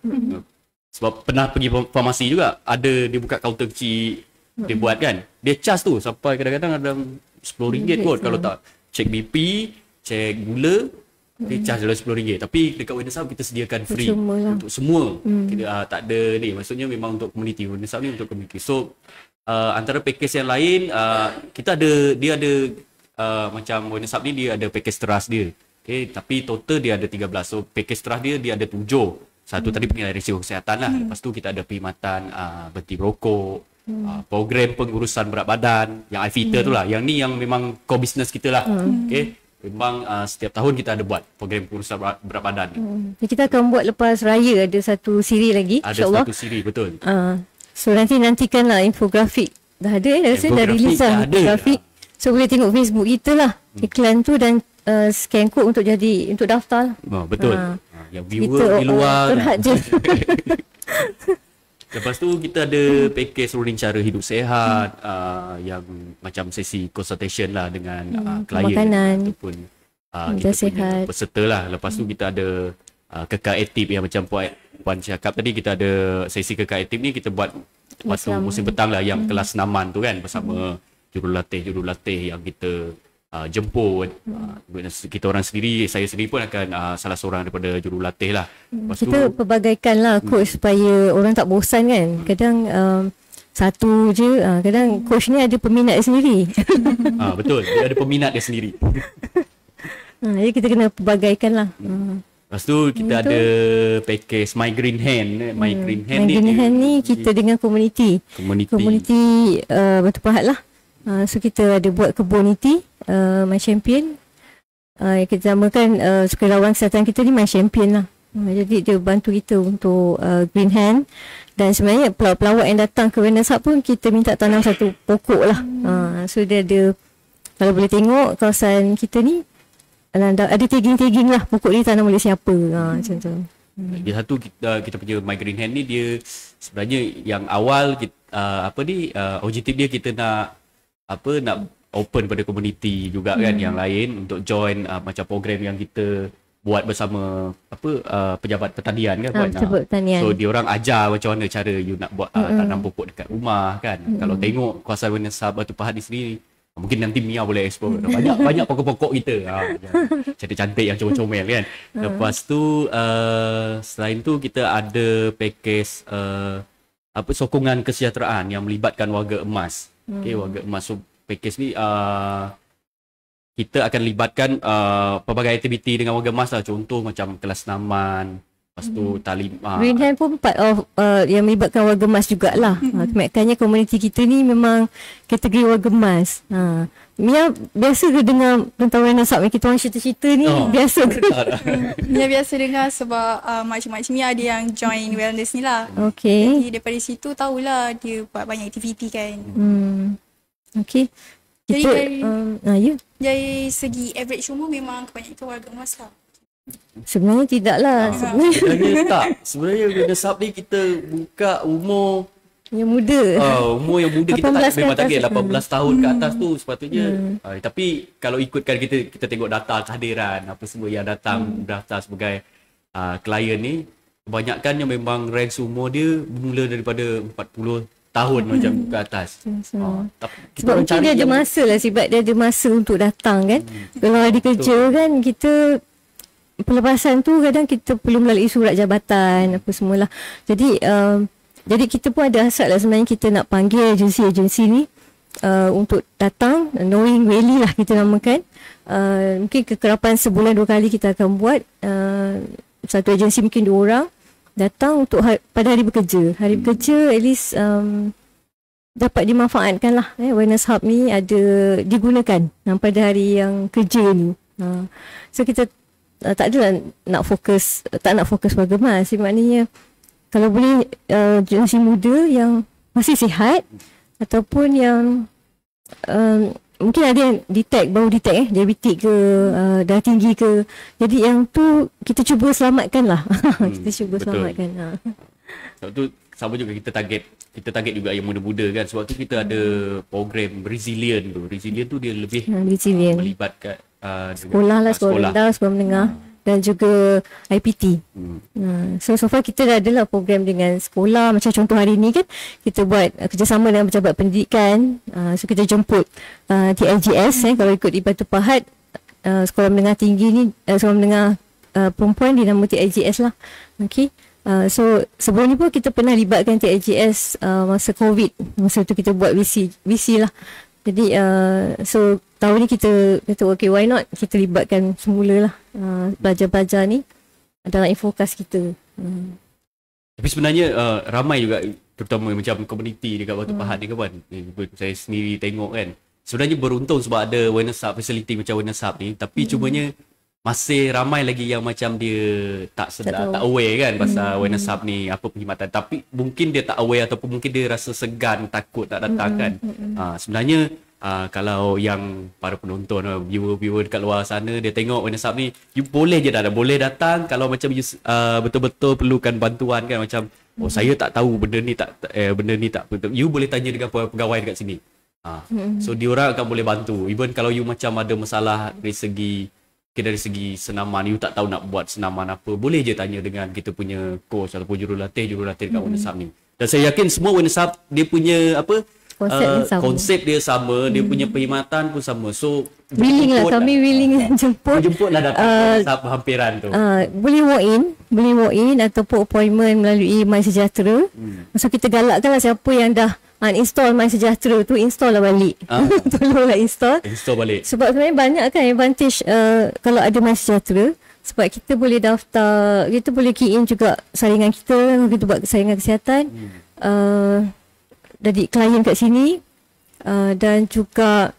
Sebab pernah pergi farmasi juga, ada dia buka kaunter kecil, dia buat kan, dia charge tu sampai kadang-kadang ada RM10 kot kalau tak. Cek BP, cek gula, dia charge dalam RM10. Tapi dekat Wellness Hub kita sediakan free untuk semua. Kita tak ada ni, maksudnya memang untuk community. Wellness Hub ni untuk community. So antara package yang lain, kita ada, dia ada macam Wellness Hub ni dia ada package teras dia. Okay, tapi total dia ada 13. So package teras dia ada 7. Satu tadi penilaian risiko kesihatan lah. Lepas tu kita ada perkhidmatan berhenti rokok, program pengurusan berat badan, yang iFitter tu lah. Yang ni yang memang core business kita lah. Okay, memang setiap tahun kita ada buat program pengurusan berat badan. Kita akan buat lepas raya ada satu siri lagi, insyaAllah. Ada satu siri, betul. So nantikanlah infografik. Dah ada dah release lah infografik. So boleh tengok Facebook kita lah iklan tu, dan scan code untuk daftar. Betul. Yang viewer di luar je. Lepas tu kita ada package ruling cara hidup sehat, yang macam sesi consultation lah dengan klien makanan, ataupun kita punya peserta lah. Lepas tu kita ada kekal aktif yang macam Puan cakap tadi, kita ada sesi kekal aktif ni kita buat waktu musim petang lah, yang kelas senaman tu kan, bersama jurulatih yang kita jemput. Kita orang sendiri, saya sendiri pun akan salah seorang daripada jurulatih lah. Kita pelbagaikan lah coach supaya orang tak bosan kan. Kadang satu je, kadang coach ni ada peminat dia sendiri. Betul, dia ada peminat dia sendiri. Jadi kita kena pelbagaikan lah. Lepas tu kita ada package My Green Hand. My Green Hand ni kita dengan komuniti Batu Pahat lah. So kita ada buat community My Champion. Kita namakan sukarelawan kesihatan kita ni My Champion lah. Jadi dia bantu kita untuk Green Hand. Dan sebenarnya pelawak-pelawak yang datang ke Wellness Hub pun kita minta tanam satu pokok lah. So dia ada, kalau boleh tengok kawasan kita ni ada tagging lah, pokok ni tanam oleh siapa, macam tu. Dia satu kita punya My Green Hand ni dia sebenarnya yang awal objektif dia kita nak open pada komuniti juga kan yang lain untuk join macam program yang kita buat bersama pejabat pertanian kan pejabat pertanian. So dia orang ajar macam mana cara you nak buat tanam pokok dekat rumah kan. Kalau tengok kawasan Wellness Hub Batu Pahat di sini, mungkin nanti Mia boleh explore banyak pokok-pokok kita. Cantik-cantik yang comel-comel kan. Lepas tu selain tu kita ada package sokongan kesejahteraan yang melibatkan warga emas. Okey, warga emas. So package ni kita akan libatkan pelbagai aktiviti dengan warga emas lah. Contoh macam kelas senaman, lepas tu talim. Green Hand pun part of yang melibatkan warga emas jugalah. Kebanyakannya komuniti kita ni memang kategori warga emas. Mia biasa ke dengar tentang Wellness Hub yang kita orang cerita-cerita ni? Biasa ke? Mia biasa dengar sebab macam-macam Mia ada yang join wellness ni lah. Okay. Jadi daripada situ tahulah dia buat banyak aktiviti kan. Okay. Jadi Ya. dari segi average umur memang kebanyakan warga emas lah. Sebenarnya tidaklah. Sebenarnya tak. Sebenarnya Wellness Hub ni kita buka umur yang muda. Umur yang muda kita tak memang target 18 tahun ke atas tu sepatutnya. Tapi kalau ikutkan kita tengok data kehadiran apa semua yang datang daftar sebagai klien ni, kebanyakannya memang range umur dia bermula daripada 40 tahun macam ke atas. Sebab mungkin dia ada masa lah, sebab dia ada masa untuk datang kan. Kalau ada kerja kan, kita pelepasan tu kadang kita perlu melalui surat jabatan apa semualah. Jadi kita pun ada hasrat lah sebenarnya kita nak panggil agensi-agensi ni untuk datang, knowing really lah kita namakan. Mungkin kekerapan sebulan 2 kali kita akan buat. Satu agensi mungkin 2 orang datang untuk pada hari bekerja. Hari bekerja at least dapat dimanfaatkan lah. Wellness Hub ni ada digunakan pada hari yang kerja ni. So kita tak ada nak fokus warga emas. Maknanya kalau boleh generasi muda yang masih sihat ataupun yang mungkin ada yang baru detect diabetik ke, darah tinggi ke. Jadi yang tu kita cuba selamatkan lah. Kita cuba selamatkan. Sebab tu sama juga kita target juga yang muda-muda kan. Sebab tu kita ada program Resilient tu. Resilient tu dia lebih melibatkan sekolah rendah, sekolah menengah dan juga IPT. So far kita dah adalah program dengan sekolah. Macam contoh hari ni kan kita buat kerjasama dengan pejabat pendidikan. So kita jemput TLGS kalau ikut di Batu Pahat, sekolah menengah tinggi ni, sekolah menengah perempuan dinama TLGS lah. Okay. So sebelum ni pun kita pernah libatkan TLGS masa COVID. Masa tu kita buat VC lah. Jadi so tahun ni kita kata okay, why not kita libatkan semula lah pelajar-pelajar ni dalam infokas kita. Tapi sebenarnya ramai juga, terutama macam komuniti dekat Batu Pahat ni kan. Saya sendiri tengok kan, sebenarnya beruntung sebab ada Wellness Hub, facility macam Wellness Hub ni. Tapi cumanya masih ramai lagi yang macam dia tak aware kan pasal Wellness Hub ni, apa perkhidmatan. Tapi mungkin dia tak aware ataupun mungkin dia rasa segan, takut tak datang kan. Sebenarnya kalau yang para penonton, viewer dekat luar sana, dia tengok Wellness Hub ni, you boleh je boleh datang kalau macam you betul-betul perlukan bantuan kan. Macam saya tak tahu benda ni tak betul, you boleh tanya dengan pegawai dekat sini. So diorang akan boleh bantu. Even kalau you macam ada masalah dari segi senaman, you tak tahu nak buat senaman apa, boleh je tanya dengan kita punya coach ataupun jurulatih dekat Wellness Hub ni. Dan saya yakin semua Wellness Hub dia punya konsep dia sama, dia punya perkhidmatan pun sama. So willing lah, kami willing jemputlah datang ke hampiran tu. Boleh walk in ataupun appointment melalui MySejahtera. So kita galakkan lah siapa yang dah uninstall MySejahtera tu, install lah balik. Tolonglah install balik. Sebab sebenarnya banyak kan advantage kalau ada MySejahtera. Sebab kita boleh daftar, kita boleh key in juga saringan kita buat saringan kesihatan. Dari klien kat sini dan juga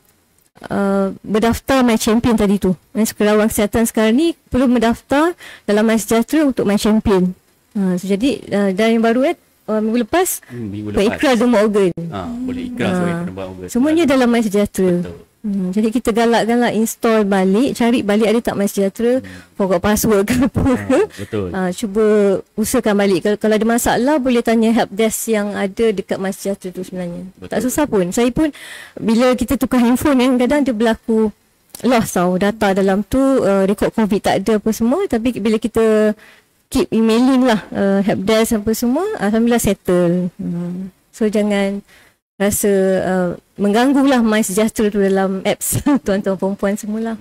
berdaftar My Champion tadi tu. Kerawang kesihatan sekarang ni perlu mendaftar dalam MySejahtera untuk My Champion. So jadi dan yang baru minggu lepas ikrar demam organ. Boleh ikrar demam organ. Semuanya dalam MySejahtera. Jadi kita galak-galak install balik, cari balik ada tak MySejahtera, forgot password ke apa ke. Betul. Cuba usahakan balik. Kalau ada masalah boleh tanya helpdesk yang ada dekat MySejahtera tu sebenarnya. Betul. Tak susah pun. Saya pun bila kita tukar handphone kadang dia berlaku lost tau. Data dalam tu rekod COVID tak ada apa semua, tapi bila kita keep emailing lah helpdesk apa semua, alhamdulillah settle. So jangan rasa mengganggu lah MySejahtera tu dalam apps tuan-tuan perempuan semula.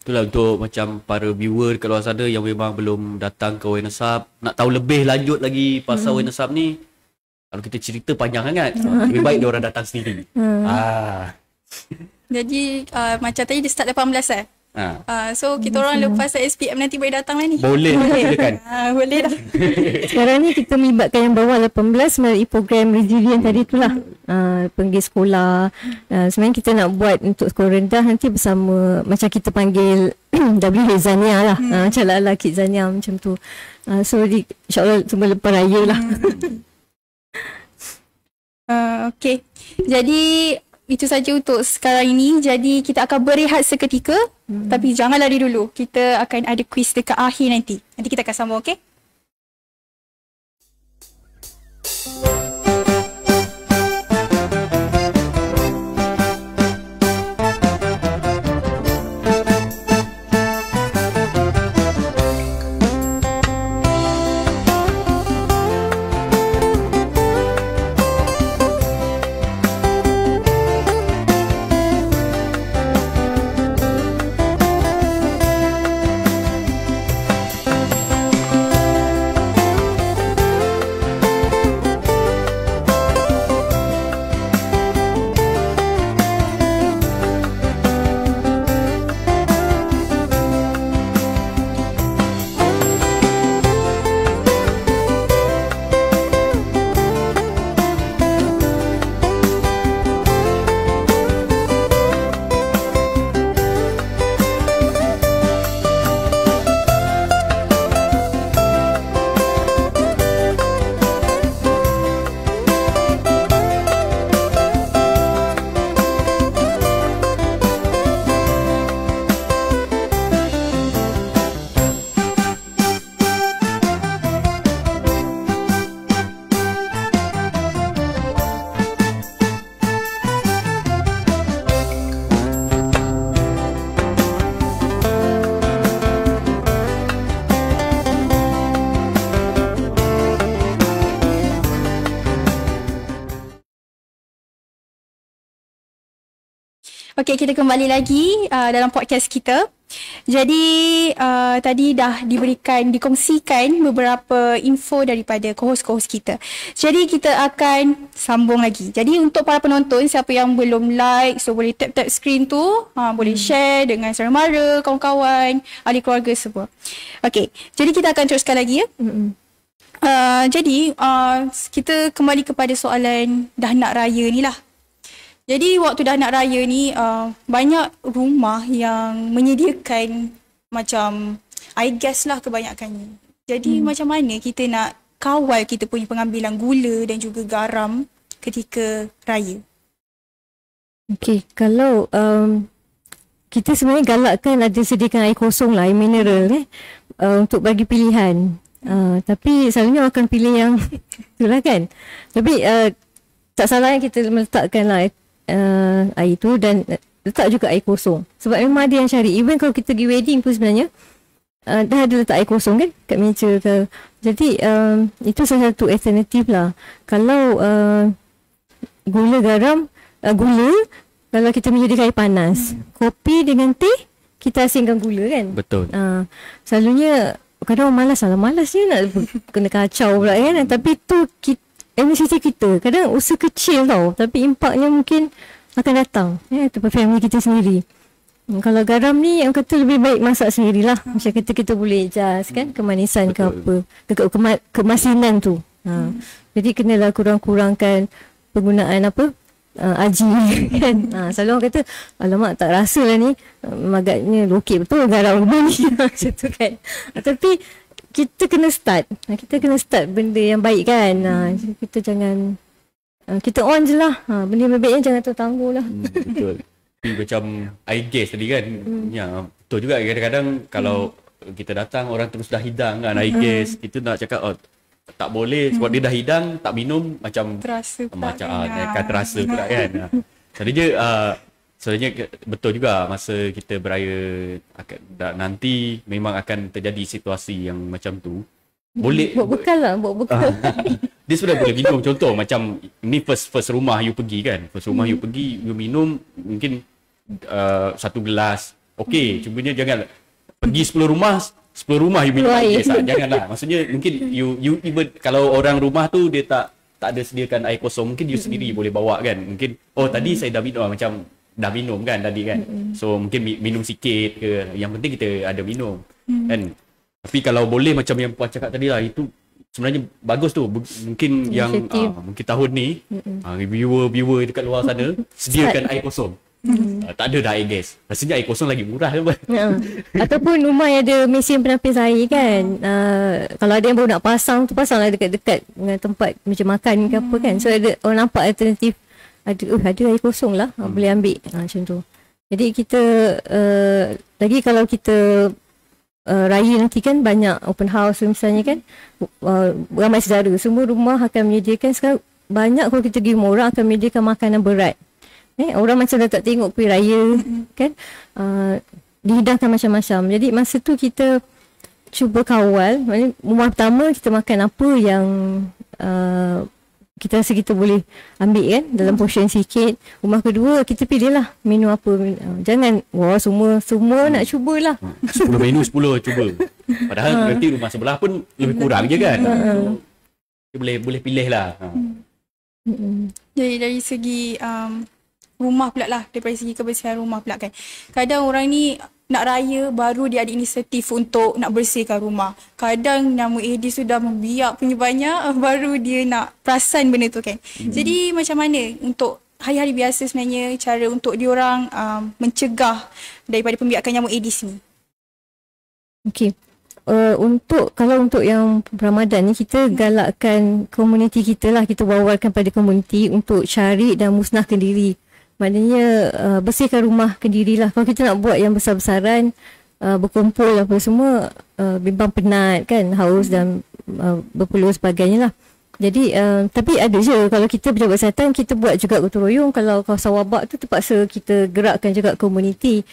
Itulah untuk macam para viewer kat luar sana yang memang belum datang ke Awareness Hub, nak tahu lebih lanjut lagi pasal Awareness Hub ni, kalau kita cerita panjang sangat, lebih baik dia orang datang sendiri. Jadi macam tadi dia start 18 so kita orang lepas SPM nanti boleh datang lah ni. Boleh. Boleh dah. Sekarang ni kita melibatkan yang bawah 18 melalui program Resilient tadi itulah. Pergi sekolah. Sebenarnya kita nak buat untuk sekolah rendah nanti bersama, macam kita panggil W Zania lah. Macam lah Kid Zania macam tu. So insyaAllah semua lepas raya lah. Okay. Jadi itu saja untuk sekarang ini. Jadi kita akan berehat seketika. Tapi jangan lari dulu. Kita akan ada quiz dekat akhir nanti. Nanti kita akan sambung, okay? Okey, kita kembali lagi dalam podcast kita. Jadi tadi dah dikongsikan beberapa info daripada co-host kita. Jadi kita akan sambung lagi. Jadi untuk para penonton, siapa yang belum like, so boleh tap screen tu, boleh share dengan saudara mara, kawan-kawan, ahli keluarga semua. Okey, jadi kita akan teruskan lagi ya. Jadi kita kembali kepada soalan dah nak raya ni lah. Jadi waktu dah nak raya ni banyak rumah yang menyediakan macam iGas lah kebanyakannya. Jadi macam mana kita nak kawal kita punya pengambilan gula dan juga garam ketika raya? Okey, kalau kita sebenarnya galakkan ada sediakan air kosong lah, air mineral untuk bagi pilihan. Tapi selalunya akan pilih yang itulah kan. Tapi tak salahnya kita meletakkan lah air tu dan letak juga air kosong. Sebab memang ada yang cari. Even kalau kita pergi wedding pun sebenarnya dah ada letak air kosong kan kat meja ke. Jadi itu salah satu alternatif lah. Kalau gula garam, gula kalau kita menyediakan air panas, kopi dengan teh kita asingkan gula kan. Betul. Selalunya kadang orang malas je nak kena kacau pula kan. Tapi tu inisiatif kita. Kadang usaha kecil tau, tapi impaknya mungkin akan datang tu family kita sendiri. Kalau garam ni yang kata lebih baik masak sendirilah. Macam kita boleh adjust kan kemanisan ke apa, kemasinan tu. Jadi kenalah kurang-kurangkan penggunaan aji kan. Selalu orang kata alamak tak rasa lah ni, agaknya lokek betul garam lebih ni macam tu kan. Tapi kita kena start. Kita kena start benda yang baik kan. Kita jangan kita on je lah. Benda yang baiknya jangan tertangguh lah. Betul. macam air gas tadi kan. Ya, betul juga kadang-kadang kalau kita datang orang terus dah hidang kan air gas, kita nak cakap tak boleh sebab dia dah hidang, tak minum macam terasa macam kan terasa pula kan. Sebenarnya betul juga masa kita beraya nanti memang akan terjadi situasi yang macam tu. Boleh buat bekal lah, buat bekal. Dia sudah boleh minum, contoh macam ni first rumah you pergi kan. First rumah you pergi, you minum mungkin 1 gelas. Okey, cumanya jangan pergi 10 rumah you minum air gas. Janganlah. Maksudnya mungkin you even kalau orang rumah tu dia tak ada sediakan air kosong, mungkin you sendiri boleh bawa kan. Mungkin tadi saya dah minum macam dah minum kan tadi kan. So mungkin minum sikit ke. Yang penting kita ada minum. Kan? Tapi kalau boleh macam yang Puan cakap tadi lah, itu sebenarnya bagus tu. Mungkin yang mungkin tahun ni viewer dekat luar sana sediakan air kosong. Tak ada dah air gas. Rasanya air kosong lagi murah kan. Ataupun rumah yang ada mesin penapis air kan. Kalau ada yang baru nak pasang tu, pasanglah dekat-dekat dengan tempat macam makan ke apa kan. So ada orang nampak alternatif. Ada air kosong lah, boleh ambil macam tu. Jadi kita lagi kalau kita raya nanti kan banyak open house misalnya kan, ramai saudara, semua rumah akan menyediakan. Sekarang banyak kalau kita pergi rumah orang akan menyediakan makanan berat. Orang macam dah tak tengok pergi raya kan, dihidangkan macam-macam. Jadi masa tu kita cuba kawal, maknanya rumah pertama kita makan apa yang kita rasa kita boleh ambil kan dalam portion sikit. Rumah kedua kita pilih lah menu apa. Jangan semua nak cubalah. 10 menu 10 cuba. Padahal nanti rumah sebelah pun lebih kurang je kan. So, boleh pilih lah. Jadi dari segi rumah pula lah, daripada segi kebersihan rumah pula kan. Kadang orang ni nak raya baru dia ada inisiatif untuk nak bersihkan rumah. Kadang nama AD sudah membiak punya banyak baru dia nak perasan benda tu kan. Jadi macam mana untuk hari-hari biasa sebenarnya cara untuk diorang mencegah daripada pembiakan nyamuk Aedes ni? Okey. Kalau untuk yang Ramadan ni, kita galakkan komuniti kita lah, kita wawarkan pada komuniti untuk cari dan musnahkan diri. Maknanya bersihkan rumah kendiri lah. Kalau kita nak buat yang besar-besaran, berkumpul apa semua, bimbang penat kan, haus dan berpeluh sebagainya lah. Jadi tapi ada je kalau kita pejabat kesihatan, kita buat juga gotong royong. Kalau kawasan wabak tu terpaksa kita gerakkan juga komuniti.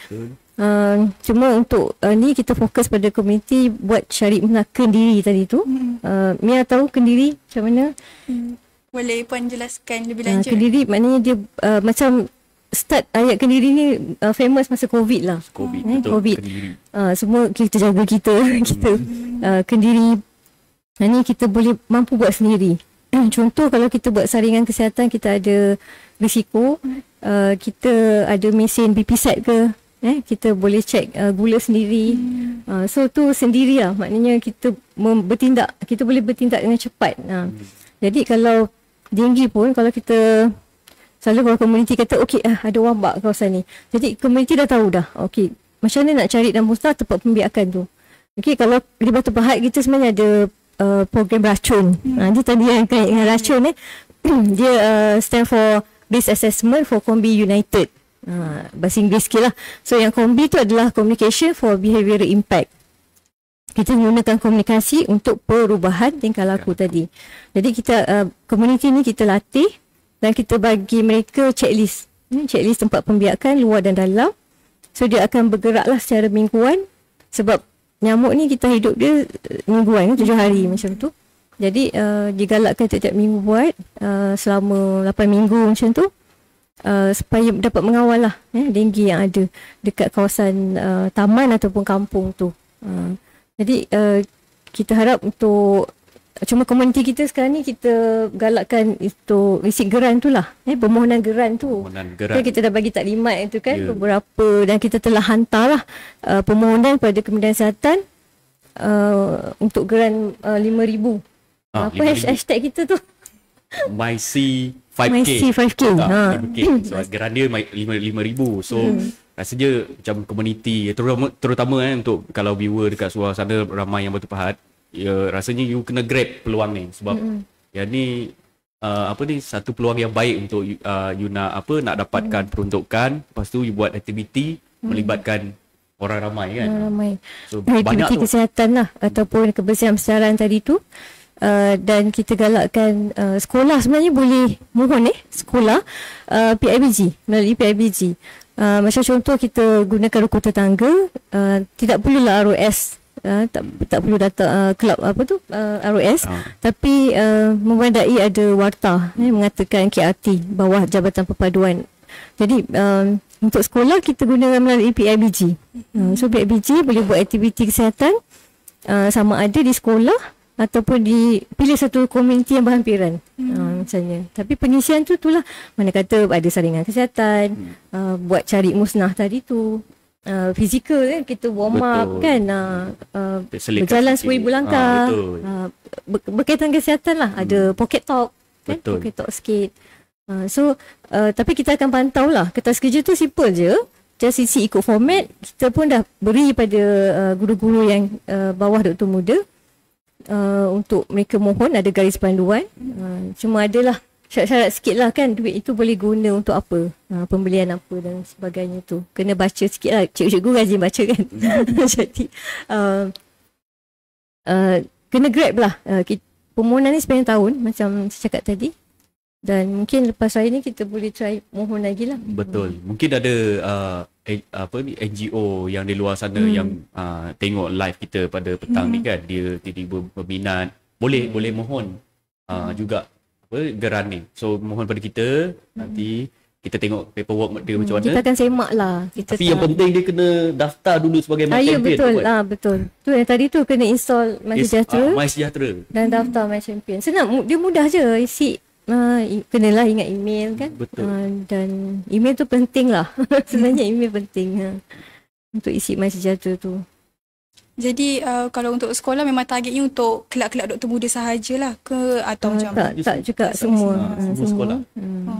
Cuma untuk ni kita fokus pada komuniti buat cari musnahkan diri tadi tu. Mia tahu kendiri macam mana? Boleh Puan jelaskan lebih lanjut? Kendiri maknanya dia macam start ayat kendiri ni famous masa COVID lah. COVID. Semua kita jaga kita kendiri. Ini kita boleh mampu buat sendiri. Contoh kalau kita buat saringan kesihatan, kita ada risiko. Kita ada mesin BP set ke. Kita boleh cek gula sendiri. So tu sendirilah. Maknanya kita bertindak. Kita boleh bertindak dengan cepat. Jadi kalau denggi pun, kalau kita selalu kalau komuniti kata okey ada wabak kawasan ni, jadi komuniti dah tahu dah okey macam mana nak cari dan musnah tempat pembiakan tu. Okey, kalau di Batu Pahat kita sebenarnya ada program racun. Dia tadi yang kait dengan racun dia stand for Risk Assessment for Kombi United, bahasa Inggeris sikit lah. So yang Kombi tu adalah Communication for Behavioral Impact. Kita menggunakan komunikasi untuk perubahan tingkah laku tadi. Jadi kita komuniti ni kita latih dan kita bagi mereka checklist. Checklist tempat pembiakan luar dan dalam. So dia akan bergeraklah secara mingguan, sebab nyamuk ni kita hidup dia mingguan 7 hari macam tu. Jadi digalakkan tiap-tiap minggu buat selama 8 minggu macam tu. Supaya dapat mengawal lah denggi yang ada dekat kawasan taman ataupun kampung tu. Jadi kita harap untuk cuma komuniti kita sekarang ni kita galakkan itu isi geran tu lah, permohonan geran tu. Kan kita dah bagi taklimat itu kan beberapa, dan kita telah hantar lah permohonan pada Kementerian Kesihatan untuk geran 5,000. Apa hashtag kita tu? MyC5K. MyC5K. So geran dia 5,000. So rasanya macam komuniti terutama untuk kalau viewer dekat luar sana ramai yang Batu Pahat, ya rasanya you kena grab peluang ni, sebab yang ni satu peluang yang baik untuk you nak dapatkan peruntukan, lepas tu you buat aktiviti melibatkan orang ramai kan. Orang ramai. So banyak aktiviti kesihatan lah ataupun kebersihan besaran tadi tu. Dan kita galakkan sekolah sebenarnya boleh mohon sekolah PIBG, melalui PIBG. Macam contoh kita gunakan rukun tetangga, tidak perlulah ROS, tak perlu data kelab ROS, tapi memadai ada warta mengatakan KRT, bawah Jabatan Perpaduan. Jadi untuk sekolah kita gunakan melalui PIBG. So PIBG boleh buat aktiviti kesihatan sama ada di sekolah ataupun dipilih satu komuniti yang berhampiran misalnya. Tapi pengisian tu itulah, mana kata ada saringan kesihatan, buat cari musnah tadi tu, fizikal kan, kita warm up kan, berjalan 1000 langkah, berkaitan kesihatan lah, ada pocket talk kan, pocket talk sikit. Tapi kita akan pantau lah, kertas kerja tu simple je, just isi ikut format. Kita pun dah beri pada guru-guru yang bawah doktor muda, untuk mereka mohon ada garis panduan. Cuma adalah syarat-syarat sikit lah kan, duit itu boleh guna untuk apa, pembelian apa dan sebagainya tu. Kena baca sikit lah, cikgu rajin baca kan. Jadi kena grab lah. Permohonan ni sepanjang tahun macam saya cakap tadi, dan mungkin lepas hari ni kita boleh try mohon lagi lah. Betul. Mungkin ada NGO yang di luar sana yang tengok live kita pada petang ni kan, dia tiba-tiba berminat, boleh mohon juga geran ni. So mohon pada kita, nanti kita tengok paperwork dia macam mana. Kita akan semak lah. Tapi yang penting dia kena daftar dulu sebagai My Champion. Betul. Betul. Tu yang tadi tu kena install My Sejahtera. My Sejahtera. Dan daftar My Champion. Senang, dia mudah je isi. Kenalah ingat email kan. Betul. Dan email tu penting lah. Sebenarnya email penting untuk isi My Sejahtera tu. Jadi kalau untuk sekolah memang targetnya untuk kelab-kelab doktor muda sahajalah ke, atau macam tak juga semua sekolah.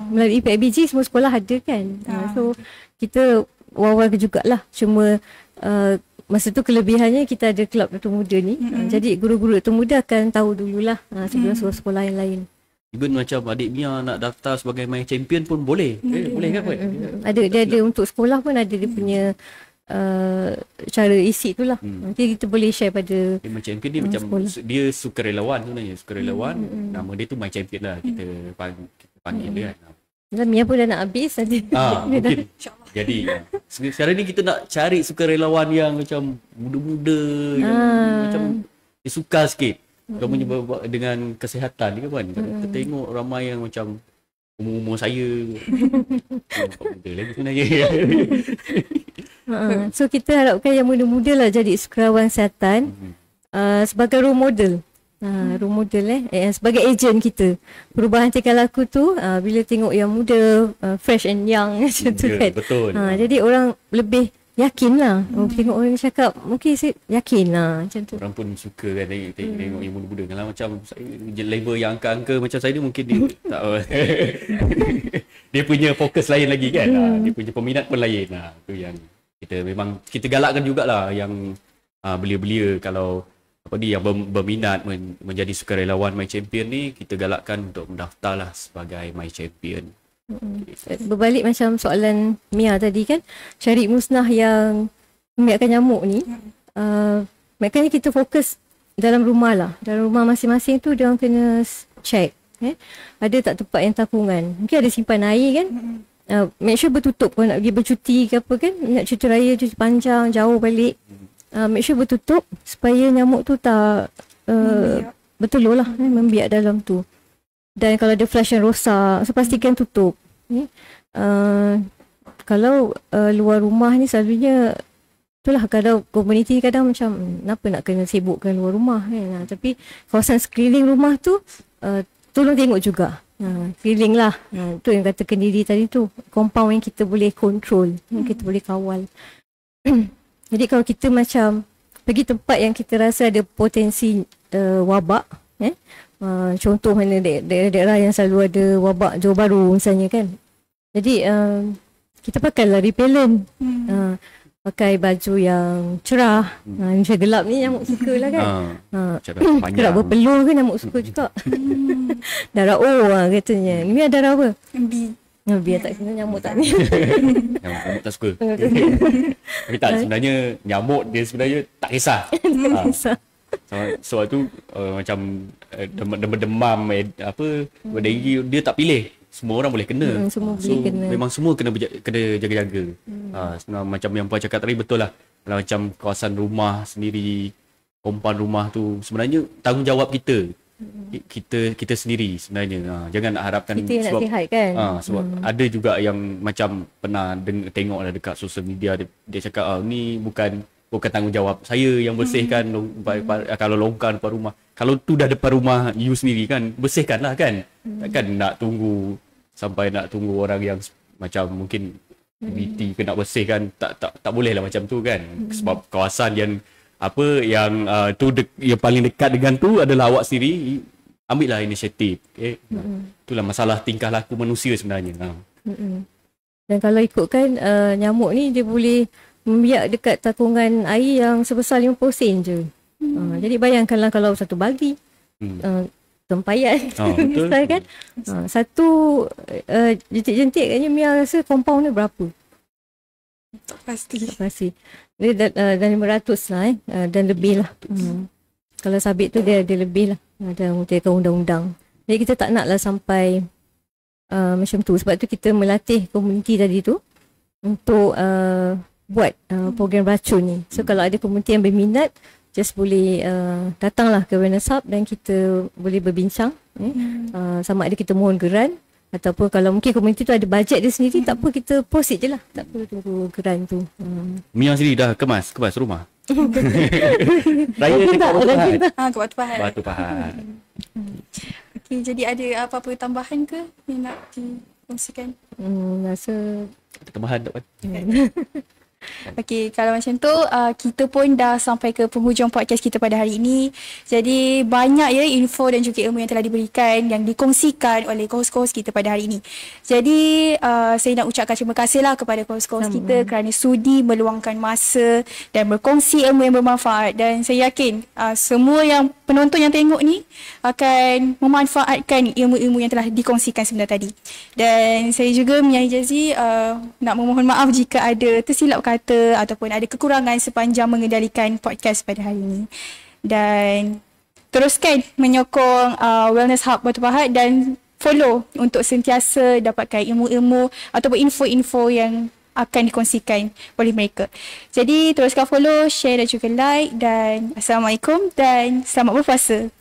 Melalui PIBG semua sekolah ada kan. So kita war-war jugalah. Cuma masa tu kelebihannya kita ada kelab doktor muda ni. Jadi guru-guru doktor muda akan tahu dululah sebelum sekolah yang lain. Even macam adik Mia nak daftar sebagai My Champion pun boleh. Boleh kan Puan? Dia ada untuk sekolah pun ada dia punya cara isi tu lah. Nanti kita boleh share pada My Champion ni macam sekolah. Dia sukarelawan sebenarnya. Sukarelawan, nama dia tu My Champion lah. Kita panggil dia kan. Mia pun dah nak habis nanti. Mungkin. Jadi sekarang ni kita nak cari sukarelawan yang macam muda-muda, yang macam dia suka sikit. Kamu dengan kesihatan ni kan. Kita tengok ramai yang macam umur-umur saya. Nampak muda lagi sebenarnya. So kita harapkan yang muda-muda lah jadi sukarawan kesihatan sebagai role model. Role model sebagai ejen kita. Perubahan tingkah laku tu bila tengok yang muda, fresh and young macam tu kan. Betul. Jadi orang lebih yakin lah. Tengok orang cakap, mungkin saya yakin lah macam tu. Orang pun suka kan tengok yang muda-muda. Kalau macam saya label yang angka-angka macam saya ni, mungkin dia tak dia punya fokus lain lagi kan. Dia punya peminat pun lain. Tu yang kita galakkan jugalah yang belia-belia, kalau yang berminat menjadi sukarelawan My Champion ni, kita galakkan untuk mendaftar lah sebagai My Champion. Berbalik macam soalan Mia tadi kan, cari musnah yang membiarkan nyamuk ni, makanya kita fokus dalam rumah lah. Dalam rumah masing-masing tu dia orang kena check ada tak tempat yang tapungan. Mungkin ada simpan air kan, make sure bertutup. Kalau nak pergi bercuti ke apa kan, nak cuti raya, cuti panjang, jauh balik, make sure bertutup supaya nyamuk tu tak bertelur lah, membiak dalam tu. Dan kalau ada flush yang rosak, so pastikan tutup. Kalau luar rumah ni selalunya itulah, kadang komuniti kadang macam kenapa nak kena sibukkan luar rumah kan. Tapi kawasan sekeliling rumah tu tolong tengok juga. Keliling lah. Tu yang kata kendiri tadi tu, compound yang kita boleh control, yang kita boleh kawal. Jadi kalau kita macam pergi tempat yang kita rasa ada potensi wabak, contoh mana daerah-daerah yang selalu ada wabak Johor Bahru misalnya kan. Jadi kita pakailah repellent. pakai baju yang cerah. Macam gelap ni nyamuk suka lah kan. Gelap berpeluh ke nyamuk suka juga. Darah O katanya. Ni ada darah apa? B. Biar tak kena nyamuk tak ni. Nyamuk tak suka. Tapi tak, sebenarnya nyamuk dia sebenarnya tak kisah. Sebab tu macam demam berdenggi dia tak pilih. Semua orang boleh kena. Semua boleh kena. Memang semua kena jaga-jaga. Macam yang Puan cakap tadi betul lah. Kalau macam kawasan rumah sendiri, kompound rumah tu sebenarnya tanggungjawab kita. Kita sendiri sebenarnya. Jangan nak harapkan kita sebab, nak sihat kan. Sebab ada juga yang macam pernah tengok lah dekat sosial media dia cakap ni bukan tanggungjawab saya yang bersihkan kalau longkang depan rumah. Kalau tu dah depan rumah you sendiri kan, bersihkanlah kan. Takkan nak tunggu orang yang macam mungkin BT ke nak bersihkan, tak boleh lah macam tu kan. Sebab kawasan yang yang paling dekat dengan tu adalah awak sendiri. Ambillah inisiatif. Itulah masalah tingkah laku manusia sebenarnya. Dan kalau ikutkan nyamuk ni dia boleh membiak dekat takungan air yang sebesar 50 sen je. Jadi bayangkanlah kalau satu bagi tempayan besar kan. Satu jentik-jentik katnya Mia rasa compound ni berapa? Tak pasti. Dia dah 500 lah dan lebih lah. Kalau sabit tu dia lebih lah. Ada undang-undang. Jadi kita tak nak lah sampai macam tu. Sebab tu kita melatih komuniti tadi tu untuk buat program racun ni. So kalau ada komuniti yang berminat, just boleh datanglah ke Awareness Hub dan kita boleh berbincang. Sama ada kita mohon geran ataupun kalau mungkin komuniti tu ada bajet dia sendiri, tak apa kita proceed je lah. Tak perlu tunggu geran tu. Mia sendiri dah kemas rumah. Raya ke Batu Pahat. Okey, jadi ada apa-apa tambahan ke yang nak dikongsikan? Rasa ada tambahan tak? Okey, kalau macam tu kita pun dah sampai ke penghujung podcast kita pada hari ini. Jadi banyak ya info dan juga ilmu yang telah diberikan, yang dikongsikan oleh co-host kita pada hari ini. Jadi saya nak ucapkan terima kasih lah kepada co-host kita kerana sudi meluangkan masa dan berkongsi ilmu yang bermanfaat. Dan saya yakin semua yang penonton yang tengok ni akan memanfaatkan ilmu-ilmu yang telah dikongsikan sebentar tadi. Dan saya juga Mia Hijazi nak memohon maaf jika ada tersilap kata ataupun ada kekurangan sepanjang mengendalikan podcast pada hari ini. Dan teruskan menyokong Wellness Hub Batu Pahat dan follow untuk sentiasa dapatkan ilmu-ilmu ataupun info-info yang akan dikongsikan oleh mereka. Jadi teruskan follow, share dan juga like. Dan Assalamualaikum dan selamat berpuasa.